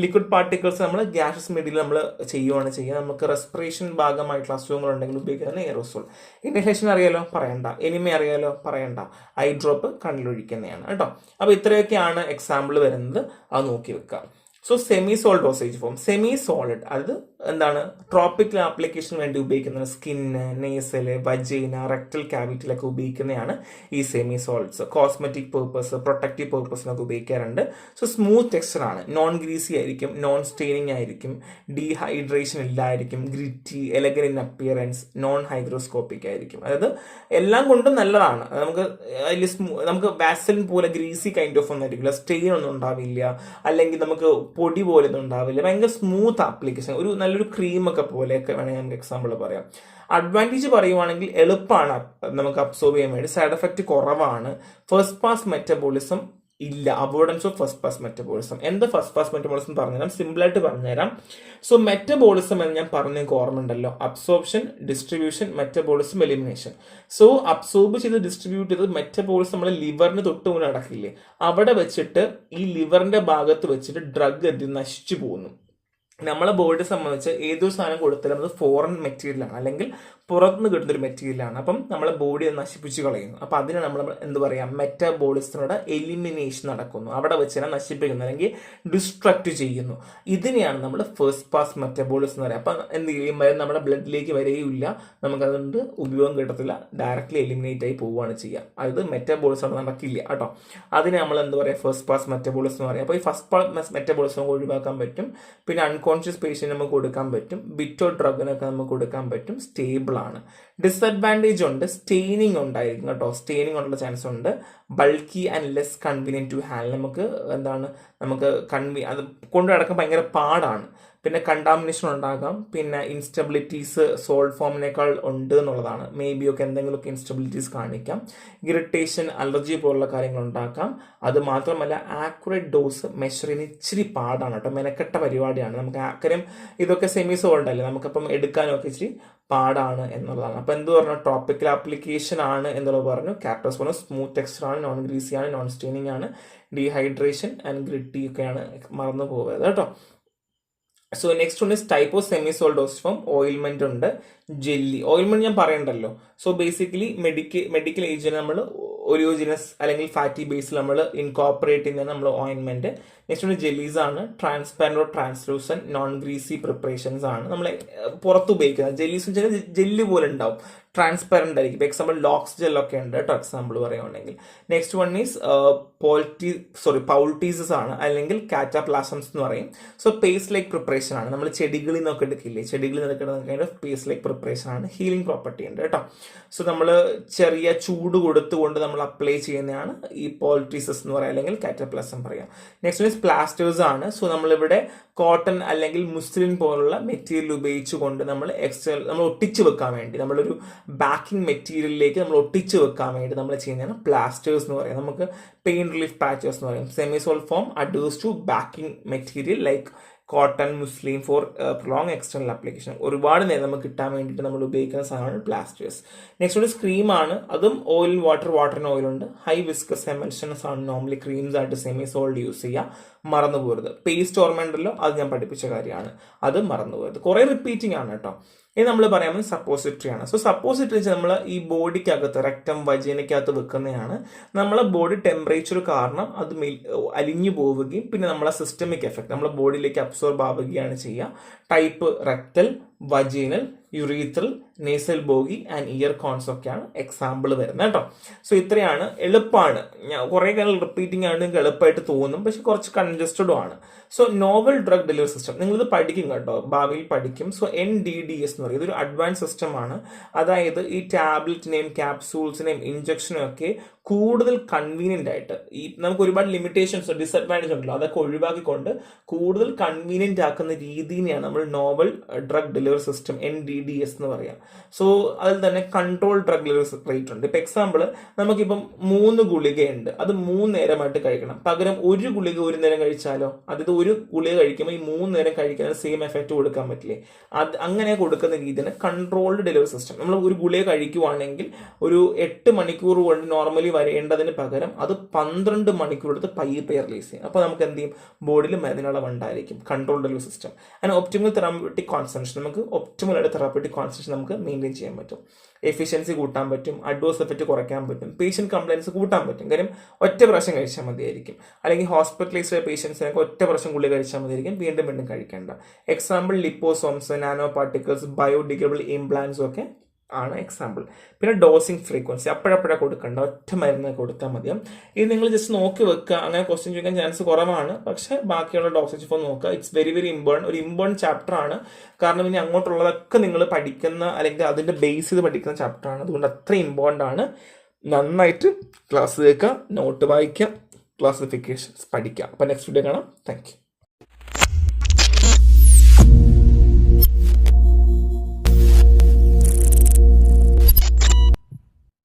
ലിക്വിഡ് പാർട്ടിക്കിൾസ് നമ്മൾ ഗ്യാസസ് മീഡിയയിൽ നമ്മൾ ചെയ്യുക. നമുക്ക് റെസ്പിറേഷൻ ഭാഗമായിട്ടുള്ള അസുഖങ്ങൾ ഉണ്ടെങ്കിൽ ഉപയോഗിക്കുന്നതാണ് എയറോസോൾ. ഇൻഹലേഷൻ അറിയാലോ, പറയണ്ട. എനിമ അറിയാലോ, പറയണ്ട. ഐ ഡ്രോപ്പ് കണ്ണിലൊഴിക്കുന്നതാണ് കേട്ടോ. അപ്പോൾ ഇത്രയൊക്കെയാണ് എക്സാമ്പിൾ വരുന്നത്, അത് നോക്കി വെക്കുക. So semi solid dosage form. Semi solid അത് എന്താണ്? ട്രോപ്പിക്കൽ ആപ്ലിക്കേഷന് വേണ്ടി ഉപയോഗിക്കുന്നത് സ്കിന്ന്, നേസല്, വജൈന, റെക്ടൽ ക്യാവിറ്റിയിലൊക്കെ ഉപയോഗിക്കുന്നതാണ് ഈ semi solids. Cosmetic purpose, protective പേർപ്പസിനൊക്കെ ഉപയോഗിക്കാറുണ്ട്. സോ സ്മൂത്ത് ടെക്സ്ചർ ആണ്, നോൺ ഗ്രീസി ആയിരിക്കും, നോൺ സ്റ്റെയിനിങ് ആയിരിക്കും, ഡീഹൈഡ്രേഷൻ ഇല്ലായിരിക്കും, gritty, elegant in appearance, non hygroscopic ആയിരിക്കും. അതായത് എല്ലാം കൊണ്ടും നല്ലതാണ്. നമുക്ക് വാസലിൻ പോലെ ഗ്രീസി കൈൻഡ് ഓഫ് ഒന്നും ആയിരിക്കില്ല, സ്റ്റെയിൻ ഒന്നും ഉണ്ടാവില്ല, അല്ലെങ്കിൽ നമുക്ക് പൊടി പോലെ ഒന്നും ഉണ്ടാവില്ല. ഭയങ്കര സ്മൂത്ത് ആപ്ലിക്കേഷൻ, ഒരു നല്ലൊരു ക്രീമൊക്കെ പോലെയൊക്കെ വേണമെങ്കിൽ നമുക്ക് എക്സാമ്പിൾ പറയാം. അഡ്വാൻറ്റേജ് പറയുവാണെങ്കിൽ എളുപ്പമാണ് നമുക്ക് അബ്സോർബ് ചെയ്യാൻ വേണ്ടി, സൈഡ് എഫക്റ്റ് കുറവാണ്, ഫസ്റ്റ് പാസ് മെറ്റബോളിസം ഇല്ല, avoidance of first pass metabolism. എന്താ ഫസ്റ്റ് പാസ് മെറ്റബോളിസം പറഞ്ഞുതരാം, സിമ്പിളായിട്ട് പറഞ്ഞുതരാം. സോ മെറ്റബോളിസം എന്ന് ഞാൻ പറഞ്ഞ ഓർമ്മ ഉണ്ടല്ലോ, absorption, distribution, metabolism, elimination. So absorb ചെയ്ത് ഡിസ്ട്രിബ്യൂട്ട് ചെയ്ത് മെറ്റബോളിസം നമ്മൾ ലിവറിന് തൊട്ട് മുന്നേ നടക്കില്ലേ, അവിടെ വെച്ചിട്ട് ഈ ലിവറിന്റെ ഭാഗത്ത് വെച്ചിട്ട് ഡ്രഗ് നശിച്ചു പോകുന്നു. നമ്മളെ ബോഡിയെ സംബന്ധിച്ച് ഏതൊരു സാധനം കൊടുത്താലും അത് ഫോറിൻ മെറ്റീരിയലാണ്, അല്ലെങ്കിൽ പുറത്തുനിന്ന് കിട്ടുന്നൊരു മെറ്റീരിയലാണ്. അപ്പം നമ്മളെ ബോഡി നശിപ്പിച്ച് കളയുന്നു. അപ്പം അതിന് നമ്മൾ എന്ത് പറയാം, മെറ്റബോളിസത്തിനോട് എലിമിനേഷൻ നടക്കുന്നു, അവിടെ വെച്ച് തന്നെ നശിപ്പിക്കുന്നു അല്ലെങ്കിൽ ഡിസ്ട്രക്ട് ചെയ്യുന്നു. ഇതിനെയാണ് നമ്മൾ ഫസ്റ്റ് പാസ് മെറ്റബോളിസം എന്ന് പറയുക. അപ്പം എന്ത് ചെയ്യും, നമ്മുടെ ബ്ലഡിലേക്ക് വരികയില്ല, നമുക്കതുകൊണ്ട് ഉപയോഗം കിട്ടത്തില്ല, ഡയറക്റ്റ്ലി എലിമിനേറ്റ് ആയി പോവുകയാണ് ചെയ്യുക. അത് മെറ്റബോളിസം നടക്കില്ല കേട്ടോ. അതിനെ നമ്മൾ എന്ത് പറയുക, ഫസ്റ്റ് പാസ് മെറ്റബോളിസം എന്ന് പറയുക. അപ്പോൾ ഈ ഫസ്റ്റ് പാസ് മെറ്റബോളിസം ഒഴിവാക്കാൻ പറ്റും. പിന്നെ അൺകോൺഷ്യസ് പേഷ്യന്റ് നമുക്ക് കൊടുക്കാൻ പറ്റും, ബിറ്റോ ഡ്രഗിനൊക്കെ നമുക്ക് കൊടുക്കാൻ പറ്റും, സ്റ്റേബിൾ എന്നുള്ളതാണ്. ഡിസഡ്വാൻറ്റേജ് ഉണ്ട്, സ്റ്റെയിനിങ് ഉണ്ടായിരിക്കും കേട്ടോ, സ്റ്റെയിനിങ് ഉള്ള ചാൻസ് ഉണ്ട്. Bulky and less convenient to handle, നമുക്ക് അത് കൊണ്ടു നടക്കാൻ ഭയങ്കര പാടാണ്. പിന്നെ കണ്ടാമിനേഷൻ ഉണ്ടാകാം, പിന്നെ ഇൻസ്റ്റബിലിറ്റീസ് സോൾഡ് ഫോമിനേക്കാൾ ഉണ്ട് എന്നുള്ളതാണ്. മേ ബി ഒക്കെ എന്തെങ്കിലുമൊക്കെ ഇൻസ്റ്റബിലിറ്റീസ് കാണിക്കാം. ഇറിറ്റേഷൻ, അലർജി പോലുള്ള കാര്യങ്ങൾ ഉണ്ടാക്കാം. അത് മാത്രമല്ല ആക്യുറേറ്റ് ഡോസ് മെഷർ ചെയ്യുന്ന ഇച്ചിരി പാടാണ് കേട്ടോ, മെനക്കെട്ട പരിപാടിയാണ്. കാര്യം ഇതൊക്കെ സെമി സോൾഡ് അല്ലേ, നമുക്കപ്പം എടുക്കാനൊക്കെ ഇച്ചിരി പാടാണ് എന്നുള്ളതാണ്. അപ്പം എന്ത് പറഞ്ഞു, ടോപ്പിക്കൽ ആപ്ലിക്കേഷൻ ആണ് എന്നുള്ളത് പറഞ്ഞു. ക്യാരക്ടേഴ്സ് പറഞ്ഞു സ്മൂത്ത് ടെക്സ്ചർ ആണ്, നോൺ ഗ്രീസി ആണ്, നോൺ സ്റ്റെയിനിങ് ആണ്, ഡീഹൈഡ്രേഷൻ ആൻഡ് ഗ്രിറ്റി ഒക്കെയാണ് മറന്നു പോകരുത് കേട്ടോ. സോ നെക്സ്റ്റ് ഉണ്ട് type of semi solid dosage form. ഓയിൽമെന്റ് ഉണ്ട്, ജെല്ലി. ഓയിൽമെന്റ് ഞാൻ പറയണ്ടല്ലോ. സോ ബേസിക്കലി മെഡിക്കൽ ഏജന്റ് നമ്മൾ ഒലിയോജിനസ് അല്ലെങ്കിൽ ഫാറ്റി ബേസിൽ നമ്മൾ ഇൻകോപ്പറേറ്റ് ചെയ്യുന്ന നമ്മൾ ഓയിൻമെന്റ്. നെക്സ്റ്റ് ഉണ്ട് ജെല്ലീസ് ആണ്, transparent or translucent non greasy preparations ആണ് നമ്മൾ പുറത്ത് ഉപയോഗിക്കുന്നത്. ജെല്ലീസ് വെച്ചാൽ ജെല്ലി പോലെ ഉണ്ടാവും, ട്രാൻസ്പാരന്റ് ആയിരിക്കും. ഇപ്പൊ എക്സാമ്പിൾ ലോക്സ് ജെല്ലൊക്കെ ഉണ്ട് കേട്ടോ, എക്സാമ്പിൾ പറയുകയാണെങ്കിൽ. നെക്സ്റ്റ് വൺ ഈസ് പൗൾട്ടീസസ് ആണ്, അല്ലെങ്കിൽ കാറ്റാപ്ലാസംസ് എന്ന് പറയും. സോ പേസ്റ്റ് ലൈക്ക് പ്രിപ്പറേഷൻ ആണ്, നമ്മൾ ചെടികളിൽ നിന്നൊക്കെ എടുക്കില്ലേ, ചെടികളിൽ നിന്ന് എടുക്കുന്ന പേസ്റ്റ് ലൈക്ക് പ്രിപ്പറേഷൻ ആണ്. ഹീലിംഗ് പ്രോപ്പർട്ടി ഉണ്ട് കേട്ടോ. സോ നമ്മൾ ചെറിയ ചൂട് കൊടുത്തുകൊണ്ട് നമ്മൾ അപ്ലൈ ചെയ്യുന്നതാണ് ഈ പോൾട്ടീസസ് എന്ന് പറയാം, അല്ലെങ്കിൽ കാറ്റാപ്ലാസം പറയാം. നെക്സ്റ്റ് മീൻസ് പ്ലാസ്റ്റേഴ്സ് ആണ്. സോ നമ്മളിവിടെ കോട്ടൺ അല്ലെങ്കിൽ മുസ്ലിൻ പോലുള്ള മെറ്റീരിയൽ ഉപയോഗിച്ചുകൊണ്ട് നമ്മൾ ഒട്ടിച്ചു വെക്കാൻ വേണ്ടി, നമ്മളൊരു ബാക്കിംഗ് മെറ്റീരിയലിലേക്ക് നമ്മൾ ഒട്ടിച്ചു വെക്കാൻ വേണ്ടി നമ്മൾ ചെയ്യുന്നതാണ് പ്ലാസ്റ്റേഴ്സ് എന്ന് പറയാം. നമുക്ക് പെയിൻ റിലീഫ് പാച്ചേഴ്സ് എന്ന് പറയും. സെമി സോൾഡ് ഫോം അഡ്യൂസ് to backing material like cotton, muslin for prolong external application. ഒരുപാട് നേരം നമുക്ക് കിട്ടാൻ വേണ്ടിയിട്ട് നമ്മൾ ഉപയോഗിക്കുന്ന സാധനമാണ് പ്ലാസ്റ്റേഴ്സ്. നെക്സ്റ്റ് ഒരു സ്ക്രീം ആണ്, അതും ഓയിൽ വാട്ടർ ആൻഡ് ഓയിൽ ഉണ്ട്. ഹൈ വിസ്കസ് എമൽഷൻസ് ആണ് നോർമലി ക്രീംസ് ആയിട്ട് സെമി സോൾഡ് യൂസ് ചെയ്യുക, മറന്നു പോകരുത്. പേസ്റ്റ് ഓർമ്മയുണ്ടല്ലോ, അത് ഞാൻ പഠിപ്പിച്ച കാര്യമാണ്, അത് മറന്നു പോകരുത്. കുറെ റിപ്പീറ്റിംഗ് ആണ് കേട്ടോ. ഇനി നമ്മൾ പറയാൻ സപ്പോസിറ്ററി ആണ്. സോ സപ്പോസിറ്ററി വെച്ചാൽ നമ്മൾ ഈ ബോഡിക്കകത്ത് റെക്ടം വജീനക്കകത്ത് വെക്കുന്നതാണ്. നമ്മളെ ബോഡി ടെമ്പറേച്ചർ കാരണം അത് അലിഞ്ഞു പോവുകയും പിന്നെ നമ്മളെ സിസ്റ്റമിക് എഫക്ട് നമ്മളെ ബോഡിയിലേക്ക് അബ്സോർബ് ആവുകയാണ് ചെയ്യുക. Type rectal, vaginal, urethral, nasal bougie and ear cones ഒക്കെയാണ് എക്സാമ്പിൾ വരുന്നത് കേട്ടോ. സോ ഇത്രയാണ്, എളുപ്പമാണ്. കുറെ കാലം റിപ്പീറ്റിംഗ് ആണ്, നിങ്ങൾക്ക് എളുപ്പമായിട്ട് തോന്നും, പക്ഷെ കുറച്ച് കൺജസ്റ്റഡും ആണ്. So novel drug delivery system നിങ്ങളിത് പഠിക്കും കേട്ടോ, ഭാവിയിൽ പഠിക്കും. സോ NDDS എന്ന് പറയും, ഇതൊരു അഡ്വാൻസ് സിസ്റ്റം ആണ്. അതായത് ഈ ടാബ്ലറ്റിനെയും ക്യാപ്സൂൾസിനെയും ഇഞ്ചക്ഷനും ഒക്കെ കൂടുതൽ കൺവീനിയന്റ് ആയിട്ട്, ഈ നമുക്ക് ഒരുപാട് ലിമിറ്റേഷൻസ് ഡിസഡ്വാൻറ്റേജ് ഉണ്ടല്ലോ, അതൊക്കെ ഒഴിവാക്കിക്കൊണ്ട് കൂടുതൽ കൺവീനിയന്റ് ആക്കുന്ന രീതിയാണ് നമ്മൾ novel drug delivery system NDDS എന്ന് പറയാം. സോ അതിൽ തന്നെ കൺട്രോൾ ഡ്രഗ് ഡെലിവറി റേറ്റ് ഉണ്ട്. ഇപ്പൊ എക്സാമ്പിൾ നമുക്കിപ്പം 3 ഗുളികയുണ്ട്, അത് 3 നേരമായിട്ട് കഴിക്കണം. പകരം ഒരു ഗുളിക ഒരു നേരം കഴിച്ചാലോ, അതായത് ഒരു ഗുളിക കഴിക്കുമ്പോൾ ഈ 3 നേരം കഴിക്കാൻ സെയിം എഫക്റ്റ് കൊടുക്കാൻ പറ്റില്ലേ? അത് അങ്ങനെ കൊടുക്കുന്ന രീതിയാണ് കൺട്രോൾഡ് ഡെലിവറി സിസ്റ്റം. നമ്മൾ ഒരു ഗുളിക കഴിക്കുവാണെങ്കിൽ ഒരു 8 മണിക്കൂർ കൊണ്ട് നോർമലി വരേണ്ടതിന് പകരം അത് 12 മണിക്കൂർ എടുത്ത് പയ്യെ റിലീസ് ചെയ്യും. അപ്പോൾ നമുക്ക് എന്ത് ചെയ്യും, ബോഡിയിൽ മരുന്നുകളവ് ഉണ്ടായിരിക്കും. Control delivery system and optimal therapeutic concentration, നമുക്ക് ഒപ്റ്റിമൽ ആയിട്ട് തെറാപ്യൂട്ടിക് കോൺസെൻട്രേഷൻ നമുക്ക് മെയിൻറ്റെയിൻ ചെയ്യാൻ പറ്റും. എഫിഷ്യൻസി കൂട്ടാൻ പറ്റും, അഡ്വേഴ്സ് എഫക്റ്റ് കുറയ്ക്കാൻ പറ്റും, പേഷ്യന്റ് കംപ്ലൈൻസ് കൂട്ടാൻ പറ്റും. കാര്യം ഒറ്റ പ്രാവശ്യം കഴിച്ചാൽ മതിയായിരിക്കും. അല്ലെങ്കിൽ ഹോസ്പിറ്റലൈസ്ഡ് പേഷ്യൻസിനൊക്കെ ഒറ്റ പ്രാവശ്യം ഗുളിക കഴിച്ചാൽ മതിയായിരിക്കും, വീണ്ടും വീണ്ടും കഴിക്കേണ്ട. എക്സാമ്പിൾ ലിപ്പോസോംസ്, നാനോ പാർട്ടിക്കിൾസ്, ബയോഡിഗ്രേഡബിൾ ഇംപ്ലാന്റ്സും ഒക്കെ ആണ് എക്സാമ്പിൾ. പിന്നെ ഡോസിങ് ഫ്രീക്വൻസി അപ്പോഴപ്പോഴേ കൊടുക്കണ്ട, ഒറ്റ മരുന്ന് കൊടുത്താൽ മതിയും. ഇത് നിങ്ങൾ ജസ്റ്റ് നോക്കി വെക്കുക, അങ്ങനെ ക്വസ്റ്റ്യൻ ചോദിക്കാൻ ചാൻസ് കുറവാണ്. പക്ഷെ ബാക്കിയുള്ള ഡോസേജ് ഫോം നോക്കുക. ഇറ്റ്സ് വെരി വെരി ഇമ്പോർട്ടൻറ്റ്, ഒരു ഇമ്പോർട്ടൻറ്റ് ചാപ്റ്റർ ആണ്. കാരണം ഇനി അങ്ങോട്ടുള്ളതൊക്കെ നിങ്ങൾ പഠിക്കുന്ന അല്ലെങ്കിൽ അതിന്റെ ബേസ് ചെയ്ത് പഠിക്കുന്ന ചാപ്റ്റർ ആണ്. അതുകൊണ്ട് അത്ര ഇമ്പോർട്ടൻ്റ് ആണ്. നന്നായിട്ട് ക്ലാസ് കേൾക്കുക, നോട്ട് വായിക്കുക, ക്ലാസിഫിക്കേഷൻസ് പഠിക്കുക. അപ്പോൾ നെക്സ്റ്റ് വീഡിയോ കാണാം. Thank you.